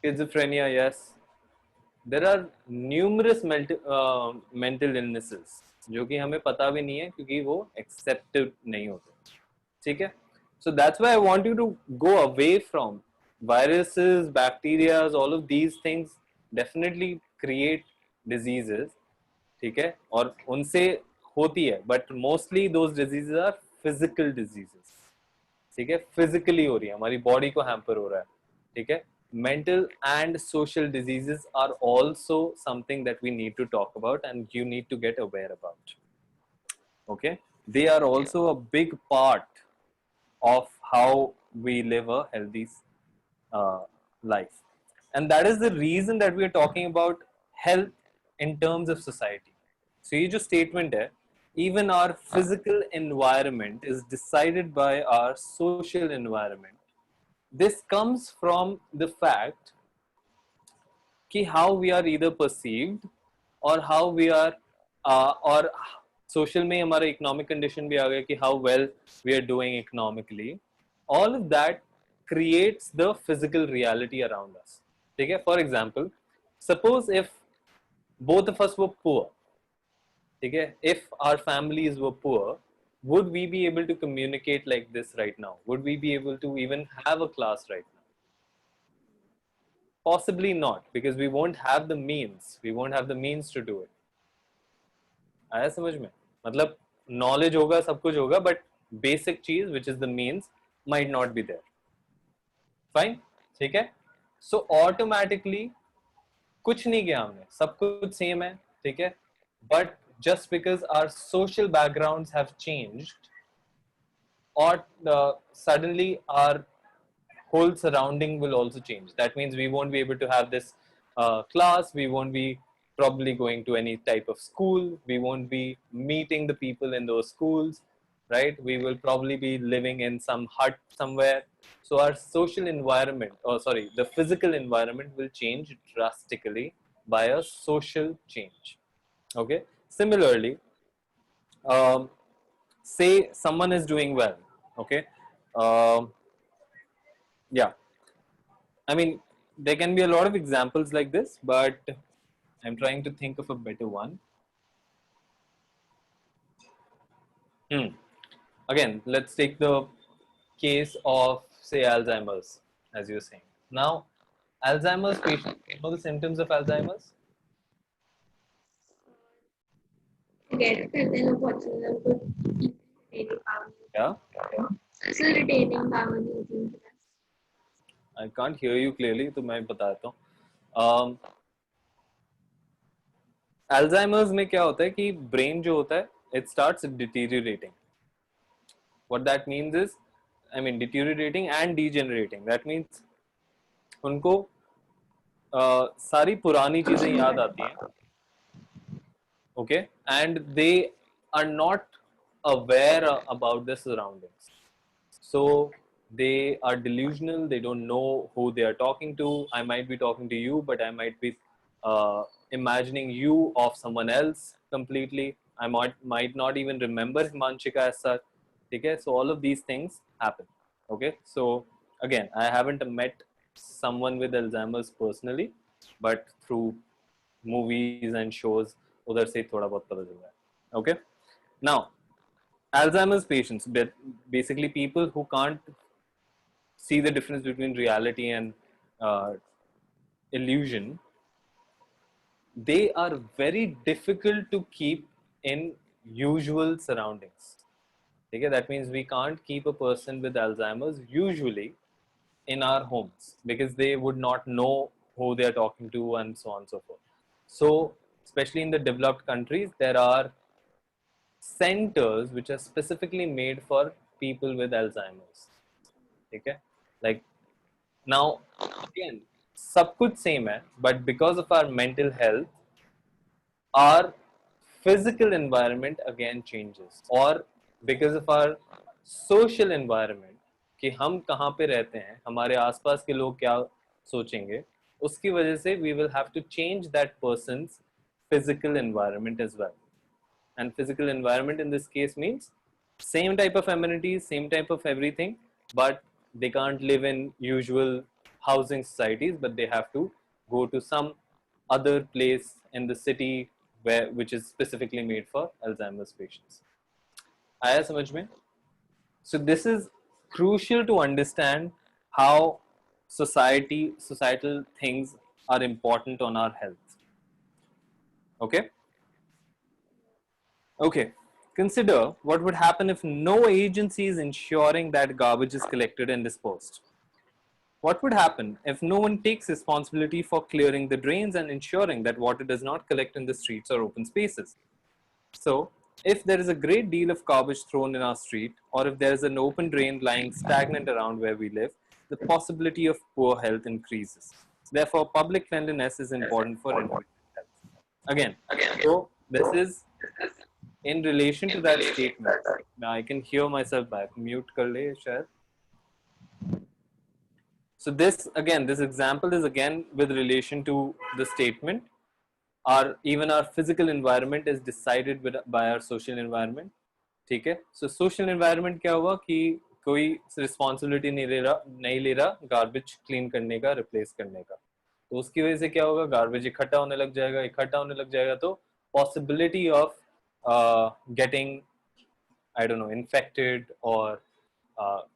Schizophrenia, yes. There are numerous mental illnesses जो कि हमें पता भी नहीं है क्योंकि वो accepted नहीं होते. ठीक है? So that's why I want you to go away from viruses, bacteria, all of these things definitely create diseases. ठीक है? और उनसे होती है, but mostly those diseases are physical diseases. ठीक है? Physically हो रही है, हमारी body को hamper हो रहा है. ठीक है? Mental and social diseases are also something that we need to talk about and you need to get aware about. Okay? They are also a big part of how we live a healthy life. And that is the reason that we are talking about health in terms of society. So ये जो statement है, even our physical environment is decided by our social environment. This comes from the fact कि how we are either perceived or how we are और social में हमारा economic condition भी आ गया कि how well we are doing economically. All of that creates the physical reality around us. ठीक है? For example, suppose if both of us were poor, ठीक है? If our families were poor, would we be able to communicate like this right now? Would we be able to even have a class right now? Possibly not, because we won't have the means. We won't have the means to do it. आया समझ में? मतलब knowledge होगा, सब कुछ होगा, but basic चीज, which is the means, might not be there. Fine, ठीक है? So automatically कुछ नहीं किया हमने, सब कुछ same है, ठीक है? But just because our social backgrounds have changed, or suddenly our whole surrounding will also change. That means we won't be able to have this class, we won't be probably going to any type of school, we won't be meeting the people in those schools, right? We will probably be living in some hut somewhere. So our social environment, or sorry, the physical environment will change drastically by a social change. Okay. Similarly, say someone is doing well. Okay. Yeah, I mean, there can be a lot of examples like this, but I'm trying to think of a better one. Again, let's take the case of, say, Alzheimer's, as you're saying. Now, Alzheimer's patients, you know the symptoms of Alzheimer's? Get करते हैं बहुत से लोग को retaining power. Yeah, Muscle retaining power नहीं होती उनके पास. I can't hear you clearly, तो मैं बता देता हूँ. Alzheimer's में क्या होता है कि brain जो होता है, it starts deteriorating. What that means is, I mean, deteriorating and degenerating. That means उनको सारी पुरानी चीजें याद आती हैं, okay, and they are not aware about their surroundings. So they are delusional. They don't know who they are talking to. I might be talking to you, but I might be imagining you of someone else completely. I might not even remember Himanshika as such. Okay, so all of these things happen. Okay, so again, I haven't met someone with Alzheimer's personally, but through movies and shows, उधर से थोड़ा बहुत पता चल रहा है. Okay, now Alzheimer's patients, basically people who can't see the difference between reality and illusion, they are very difficult to keep in usual surroundings. Okay, that means we can't keep a person with Alzheimer's usually in our homes because they would not know who they are talking to and so on and so forth. So, especially in the developed countries, there are centers which are specifically made for people with Alzheimer's. ठीक है. Like now again सब कुछ same है, but because of our mental health our physical environment again changes, or because of our social environment कि हम कहाँ पे रहते हैं, हमारे आसपास के लोग क्या सोचेंगे, उसकी वजह से we will have to change that person's physical environment as well. And physical environment in this case means same type of amenities, same type of everything, but they can't live in usual housing societies, but they have to go to some other place in the city where which is specifically made for Alzheimer's patients. आया समझ में? So this is crucial to understand how societal things are important on our health. Okay? Okay. Consider what would happen if no agency is ensuring that garbage is collected and disposed. What would happen if no one takes responsibility for clearing the drains and ensuring that water does not collect in the streets or open spaces? So, if there is a great deal of garbage thrown in our street, or if there is an open drain lying stagnant around where we live, the possibility of poor health increases. Therefore, public cleanliness is important for individual health. Again, so this is in relation to that statement. Now I can hear myself back. Mute kar le, shayad. So this again, this example is again with relation to the statement. Even our physical environment is decided by our social environment. ठीक है. So social environment क्या हुआ कि कोई responsibility नहीं ले रहा garbage clean करने का, replace करने का. तो उसकी वजह से क्या होगा, garbage इकट्ठा होने लग जाएगा तो possibility of getting, I don't know, infected or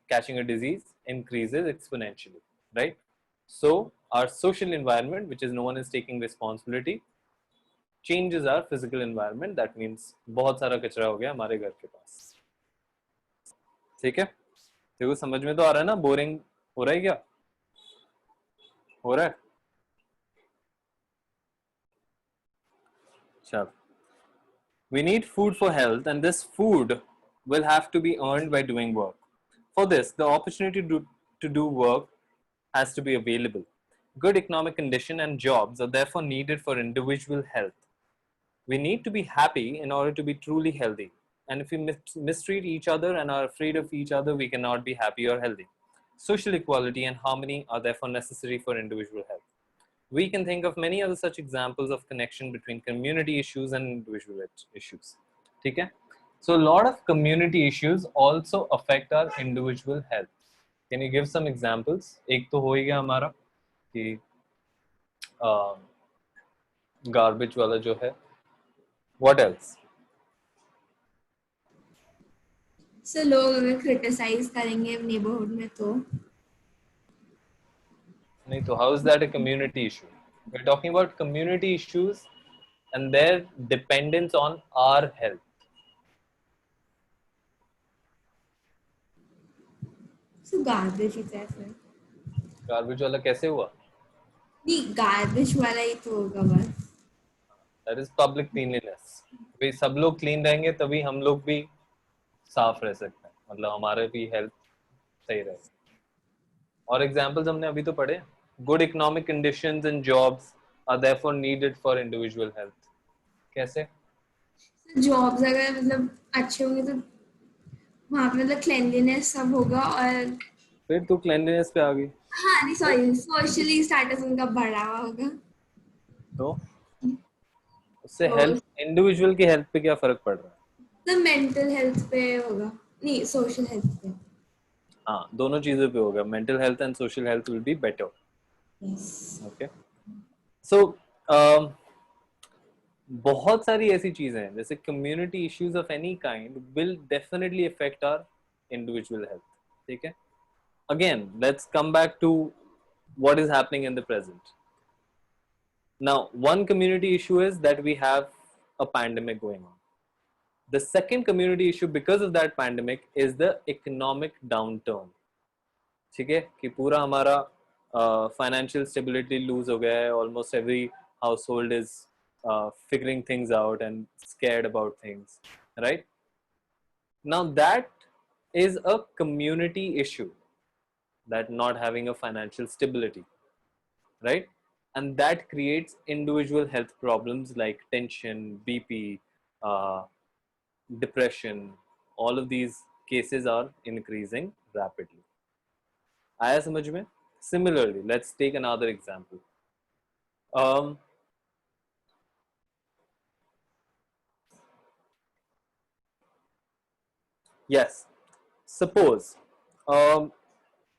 catching a disease increases exponentially, right? So our social environment, which is no one is taking responsibility, changes our physical environment. That means बहुत सारा कचरा हो गया हमारे घर के पास. ठीक है, देखो समझ में तो आ रहा है ना? बोरिंग हो रहा है क्या? हो रहा है? चल. We need food for health, and this food will have to be earned by doing work. For this, the opportunity to do work has to be available. Good economic condition and jobs are therefore needed for individual health. We need to be happy in order to be truly healthy. And if we mistreat each other and are afraid of each other, we cannot be happy or healthy. Social equality and harmony are therefore necessary for individual health. We can think of many other such examples of connection between community issues and individual issues. Okay? So a lot of community issues also affect our individual health. Can you give some examples? एक तो हो ही गया हमारा कि garbage वाला जो है. What else? So लोग अगर criticize करेंगे neighborhood में तो नहीं तो how is that a community issue? We're talking about community issues and their dependence on our health. so garbage ही था फिर. Garbage वाला कैसे हुआ? नहीं garbage वाला ही तो होगा बस. That is public cleanliness. भाई सब लोग clean रहेंगे तभी हम लोग भी साफ रह सकते हैं, मतलब हमारे भी health सही रहेगी. और examples हमने अभी तो पढ़े. Good economic conditions and jobs are therefore needed for individual health. कैसे? so jobs अगर मतलब अच्छे होंगे तो वहाँ पे मतलब cleanliness सब होगा और फिर तू cleanliness पे आ गई. हाँ नहीं सॉरी socially status उनका बढ़ा हुआ होगा. तो उससे तो हेल्थ, इंडिविजुअल की हेल्थ पे क्या फर्क पड़ रहा है? तो मेंटल हेल्थ पे होगा नहीं सोशल हेल्थ पे. हाँ, दोनों चीजों पे होगा. Mental health and social health will be better. Yes. Okay. So बहुत सारी ऐसी चीजें हैं जैसे community issues of any kind will definitely affect our individual health. ठीक है. Again let's come back to what is happening in the present. Now, one community issue is that we have a pandemic going on. The second community issue because of that pandemic is the economic downturn. ठीक है कि पूरा हमारा financial stability lose हो गया है. Almost every household is figuring things out and scared about things, right? Now that is a community issue. that not having a financial stability, right? And that creates individual health problems like tension, BP, uh, depression. All of these cases are increasing rapidly. आया समझ में? Similarly, let's take another example. Um, yes, suppose, um,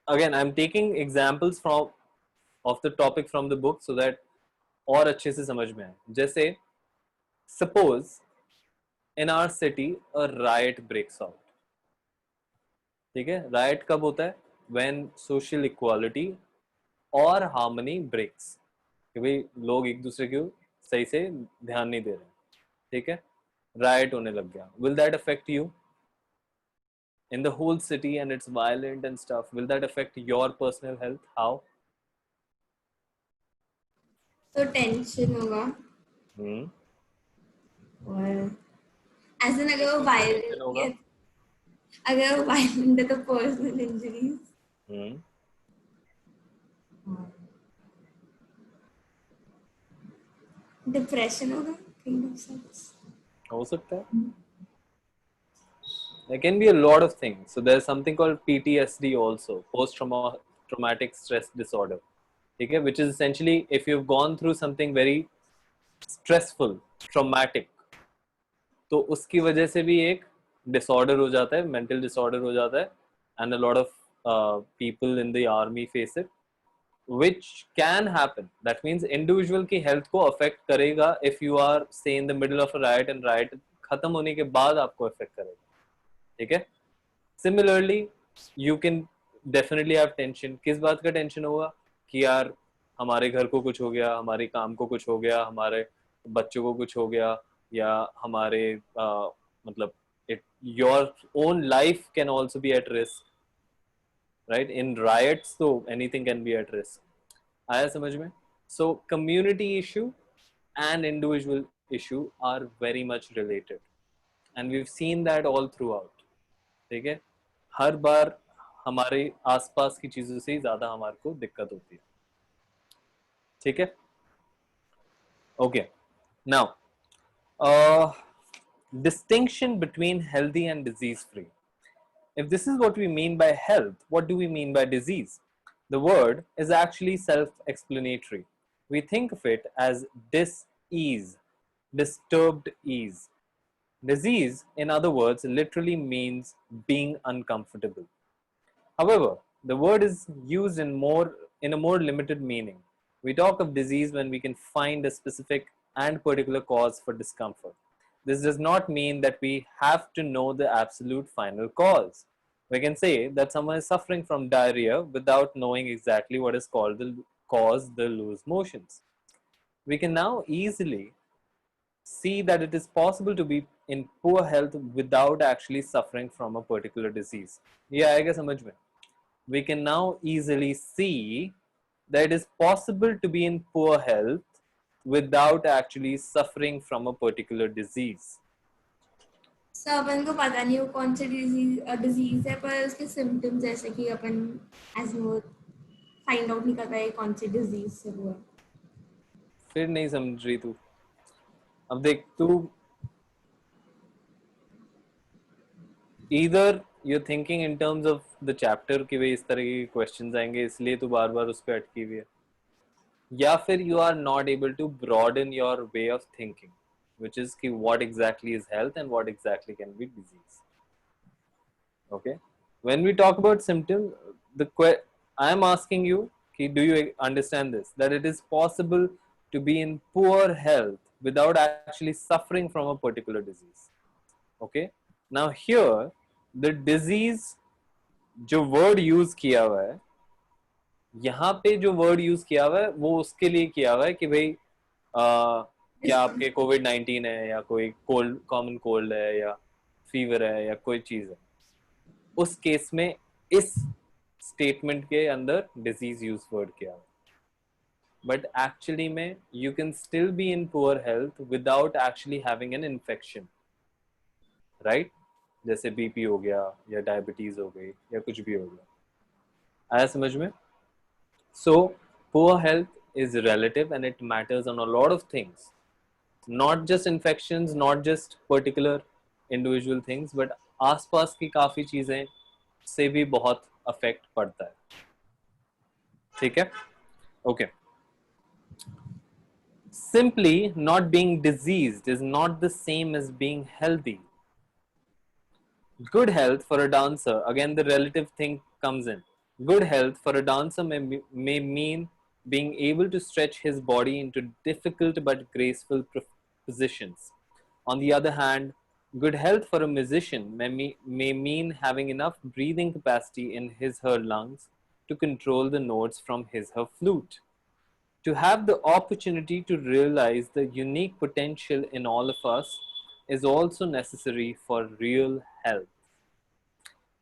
again, I'm taking examples from of the topic from the book so that और अच्छे से समझ में आए. जैसे suppose in our city a riot breaks out. ठीक है, riot कब होता है? When social equality और harmony breaks. कि भाई लोग एक दूसरे को सही से ध्यान नहीं दे रहे, ठीक है, riot होने लग गया. Will that affect you in the whole city and it's violent and stuff? Will that affect your personal health? How? तो टेंशन होगा Hmm. और ऐसे ना अगर वो Tension वायलेंट होगा. है, अगर वो वायलेंट है तो पर्सनल इंजरीज, Hmm. डिप्रेशन होगा काइंड ऑफ सेंस. हो सकता है. There can be a lot of things. So there's something called PTSD also, post-traumatic stress disorder. Okay, which is essentially if you've gone through something very stressful, traumatic, तो उसकी वजह से भी एक disorder हो जाता है, mental disorder हो जाता है, and a lot of people in the army face it, which can happen. That means individual की health को affect करेगा if you are say in the middle of a riot and riot खत्म होने के बाद आपको affect करेगा. ठीक है. Similarly, you can definitely have tension. किस बात का टेंशन होगा कि यार हमारे घर को कुछ हो गया, हमारे काम को कुछ हो गया, हमारे बच्चों को कुछ हो गया, या हमारे मतलब your own life can also be at risk, right? In riots, so anything can be at risk. आया समझ में? So community issue and individual issue are very much related, and we've seen that all throughout. ठीक है, हर बार हमारे आसपास की चीजों से ही ज्यादा हमारे को दिक्कत होती है. ठीक है. Okay, now distinction between healthy and disease free. If this is what we mean by health, what do we mean by disease? The word is actually self-explanatory. We think of it as dis-ease, disturbed ease. Disease, in other words, literally means being uncomfortable. However, the word is used in a more limited meaning. We talk of disease when we can find a specific and particular cause for discomfort. This does not mean that we have to know the absolute final cause. We can say that someone is suffering from diarrhea without knowing exactly what is called the cause the loose motions. We can now easily see that it is possible to be in poor health without actually suffering from a particular disease. ये आएगा समझ में? We can now easily see that it is possible to be in poor health without actually suffering from a particular disease. सो अपन को पता नहीं वो कौन सी disease है, पर उसके सिम्टम्स जैसे कि अपन एज वो फाइंड आउट नहीं कर पाए कौन सी डिजीज से वो है. फिर नहीं समझ रही तू. अब देख तू, either you're thinking in terms of the chapter कि भाई इस तरह के questions आएंगे इसलिए तू बार बार उस पे अटकी हुई है, या फिर you are not able to broaden your way of thinking, which is कि what exactly is health and what exactly can be disease. Okay, when we talk about symptoms, I am asking you कि do you understand this, that it is possible to be in poor health without actually suffering from a particular disease. Okay, now here the disease जो word use किया हुआ है, यहाँ पे जो word use किया हुआ है वो उसके लिए किया हुआ है कि भाई क्या आपके कोविड-19 है या कोई कोल्ड कॉमन कोल्ड है या फीवर है या कोई चीज है, उस केस में इस स्टेटमेंट के अंदर डिजीज यूज वर्ड किया हुआ है. बट एक्चुअली में you can still be in poor health without actually having an infection, right? जैसे बीपी हो गया या डायबिटीज हो गई या कुछ भी हो गया. आया समझ में? So poor health is relative and it matters on a lot of things, not just infections, not just particular individual things, but आसपास की काफी चीजें से भी बहुत अफेक्ट पड़ता है. ठीक है? Okay. Simply not being diseased is not the same as being healthy. Good health for a dancer, again the relative thing comes in. Good health for a dancer may mean being able to stretch his body into difficult but graceful positions. On the other hand, good health for a musician may mean having enough breathing capacity in his/her lungs to control the notes from his/her flute. To have the opportunity to realize the unique potential in all of us is also necessary for real health.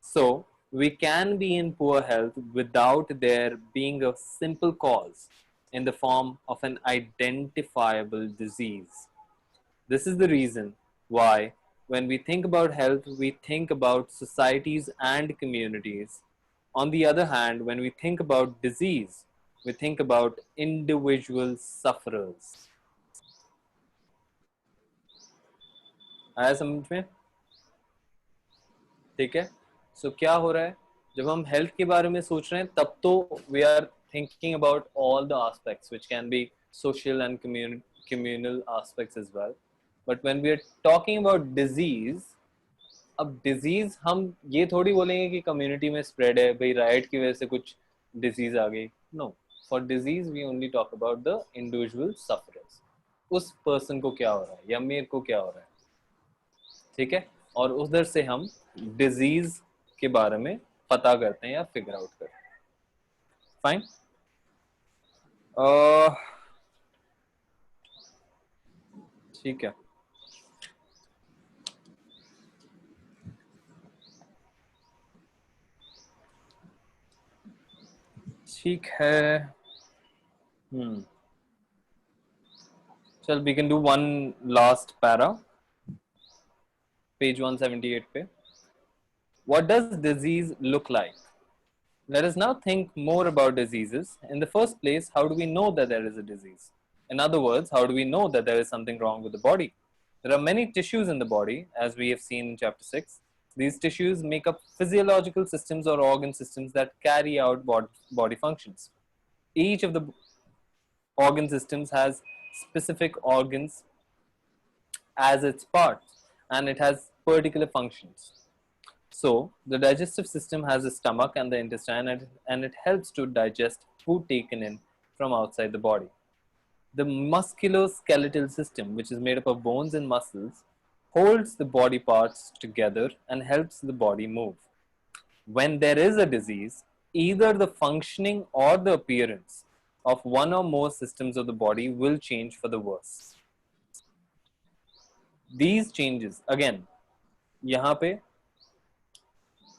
So, we can be in poor health without there being a simple cause in the form of an identifiable disease. This is the reason why, when we think about health, we think about societies and communities. On the other hand, when we think about disease, we think about individual sufferers. आया समझ में? ठीक है? So क्या हो रहा है? जब हम हेल्थ के बारे में सोच रहे हैं तब तो we are thinking about all the aspects which can be social and communal aspects as well. But when we are talking about disease, अब डिजीज हम ये थोड़ी बोलेंगे कि कम्युनिटी में स्प्रेड है भाई, राइट की वजह से कुछ डिजीज आ गई. No, for disease we only talk about the individual sufferers. उस पर्सन को क्या हो रहा है या मेरे को क्या हो रहा है. ठीक है? और उधर से हम डिजीज के बारे में पता करते हैं या फिगर आउट करते हैं. फाइन. ठीक है. ठीक है. चल, we can do one last para. Page 178 पे. What does disease look like? Let us now think more about diseases. In the first place, how do we know that there is a disease? In other words, how do we know that there is something wrong with the body? There are many tissues in the body, as we have seen in chapter 6. These tissues make up physiological systems or organ systems that carry out body functions. Each of the organ systems has specific organs as its parts, and it has particular functions. So, the digestive system has a stomach and the intestine, and it helps to digest food taken in from outside the body. The musculoskeletal system, which is made up of bones and muscles, holds the body parts together and helps the body move. When there is a disease, either the functioning or the appearance of one or more systems of the body will change for the worse. These changes, again, यहाँ पे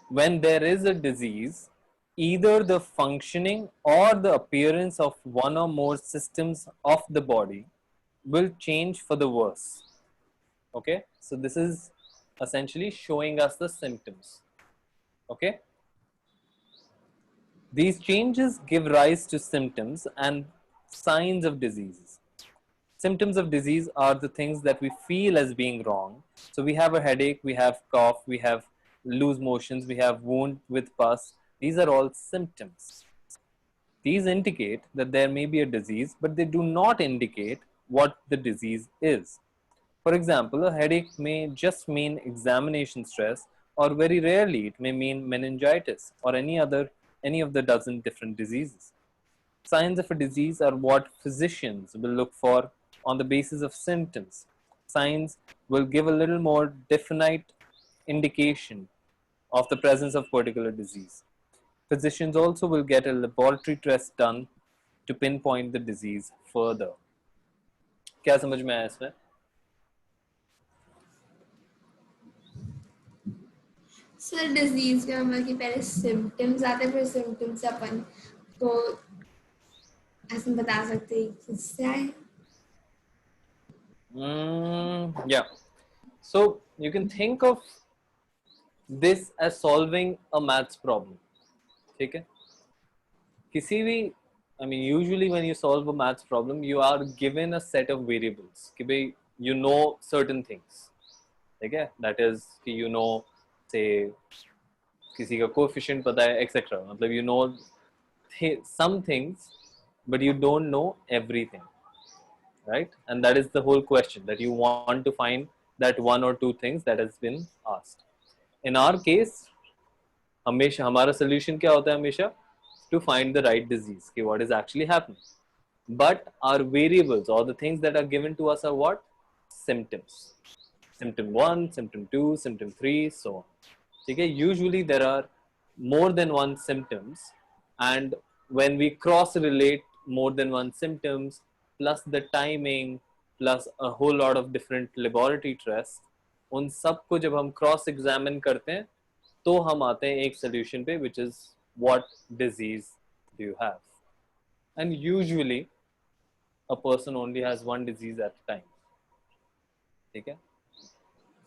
when there is a disease, either the functioning or the appearance of one or more systems of the body will change for the worse. Okay, so this is essentially showing us the symptoms. Okay, these changes give rise to symptoms and signs of diseases. Symptoms of disease are the things that we feel as being wrong. So we have a headache, we have cough, we have loose motions, we have wound with pus. These are all symptoms. These indicate that there may be a disease, but they do not indicate what the disease is. For example, a headache may just mean examination stress, or very rarely it may mean meningitis or any of the dozen different diseases. Signs of a disease are what physicians will look for on the basis of symptoms. Signs will give a little more definite indication of the presence of particular disease. Physicians also will get a laboratory test done to pinpoint the disease further. क्या समझ में आया इसमें? Sir disease का मतलब कि पहले symptoms आते हैं, फिर सिम्टम्स से अपन को ऐसे बता सकते हैं किससे आए. Yeah. So you can think of this as solving a maths problem. ठीक है? किसी भी I mean usually when you solve a maths problem you are given a set of variables कि भाई you know certain things, ठीक है, that is कि you know say किसी का कोएफिशिएंट पता है एक्सेट्रा, मतलब you know some things but you don't know everything, right? And that is the whole question, that you want to find that one or two things that has been asked. In our case हमेशा हमारा solution क्या होता है हमेशा, to find the right disease कि what is actually happening, but our variables or the things that are given to us are what? Symptoms. Symptom 1, symptom 2, symptom 3, so on. Okay, usually there are more than one symptoms, and when we cross relate more than one symptoms plus the timing plus a whole lot of different laboratory tests, उन सब को जब हम cross examine करते हैं तो हम आते हैं एक सोल्यूशन पे, which is what disease do you have, and usually a person only has one disease at a time, ठीक है,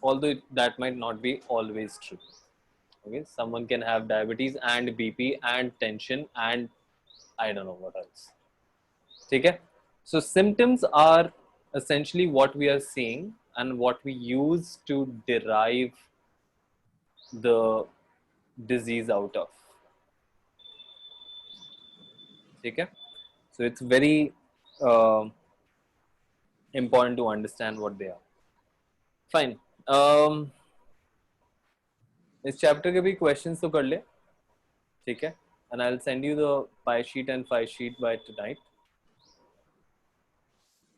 although that might not be always true. Okay, someone can have diabetes and BP and tension and I don't know what else. ठीक है, so symptoms are essentially what we are seeing and what we use to derive the disease out of, ठीक है, so it's very uh, important to understand what they are. Fine. इस chapter के भी questions तो कर ले, ठीक है, and I'll send you the pie sheet and pie sheet by tonight.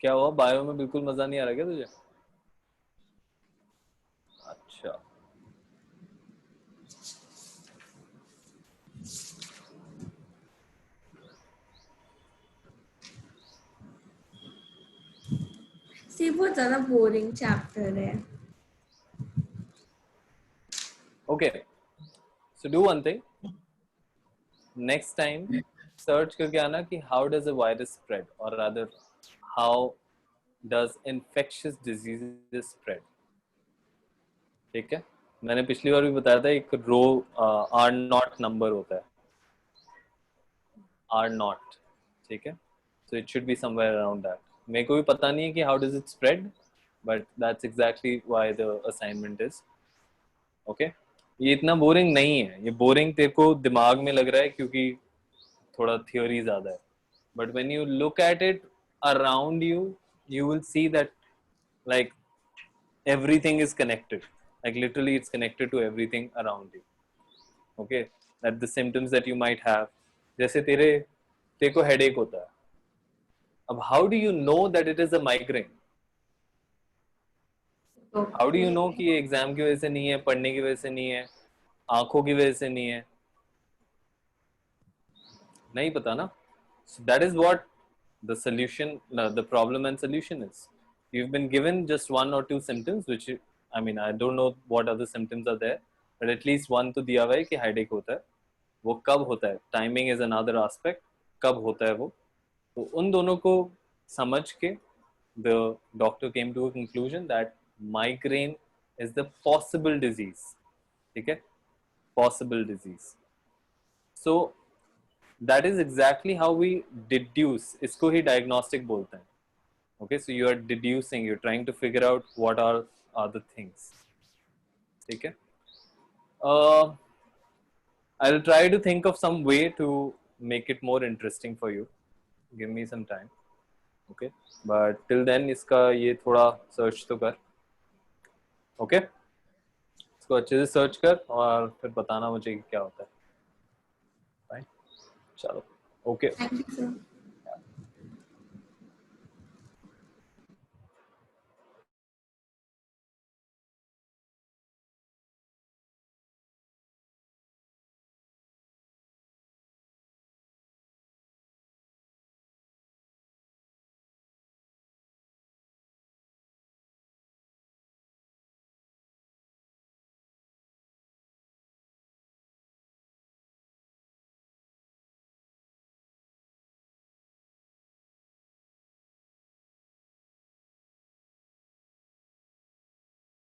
क्या हुआ, बायो में बिल्कुल मजा नहीं आ रहा क्या तुझे? अच्छा, सी बहुत ज्यादा बोरिंग चैप्टर है. okay, so do one thing, next time search करके आना कि how does a virus spread, or rather how does infectious diseases spread, ठीक है, मैंने पिछली बार भी बताया था एक रो आर नॉट नंबर होता है, आर नॉट, ठीक है, so it should be somewhere around that. मेरे को भी पता नहीं है कि how does it spread, but that's exactly why the assignment is. Okay, ये इतना बोरिंग नहीं है, ये बोरिंग तेरे को दिमाग में लग रहा है क्योंकि थोड़ा थियोरी ज्यादा है, but when you look at it around you you will see that like everything is connected, like literally it's connected to everything around you. Okay, that the symptoms that you might have, जैसे तेरे को headache होता है, अब how do you know that it is a migraine? How do you know कि ये exam की वजह से नहीं है, पढ़ने की वजह से नहीं है, आंखों की वजह से नहीं है, नहीं पता ना. So that is what the solution, the problem and solution is. You've been given just one or two symptoms, which I mean I don't know what other symptoms are there, but at least one तो दिया हुआ है कि headache होता है, वो कब होता है, timing is another aspect, कब होता है वो, तो उन दोनों को समझ के the doctor came to a conclusion that migraine is the possible disease, ठीक है, possible disease. So that is exactly how we deduce, इसको ही diagnostic बोलते हैं. Okay, so you are deducing, you're trying to figure out what are the things, ठीक है. I'll try to think of some way to make it more interesting for you. Give me some time. Okay, but till then इसका ये थोड़ा search तो कर. Okay, इसको अच्छे से search कर और फिर बताना मुझे कि क्या होता है. Fine, चलो. Okay. Thank you, sir.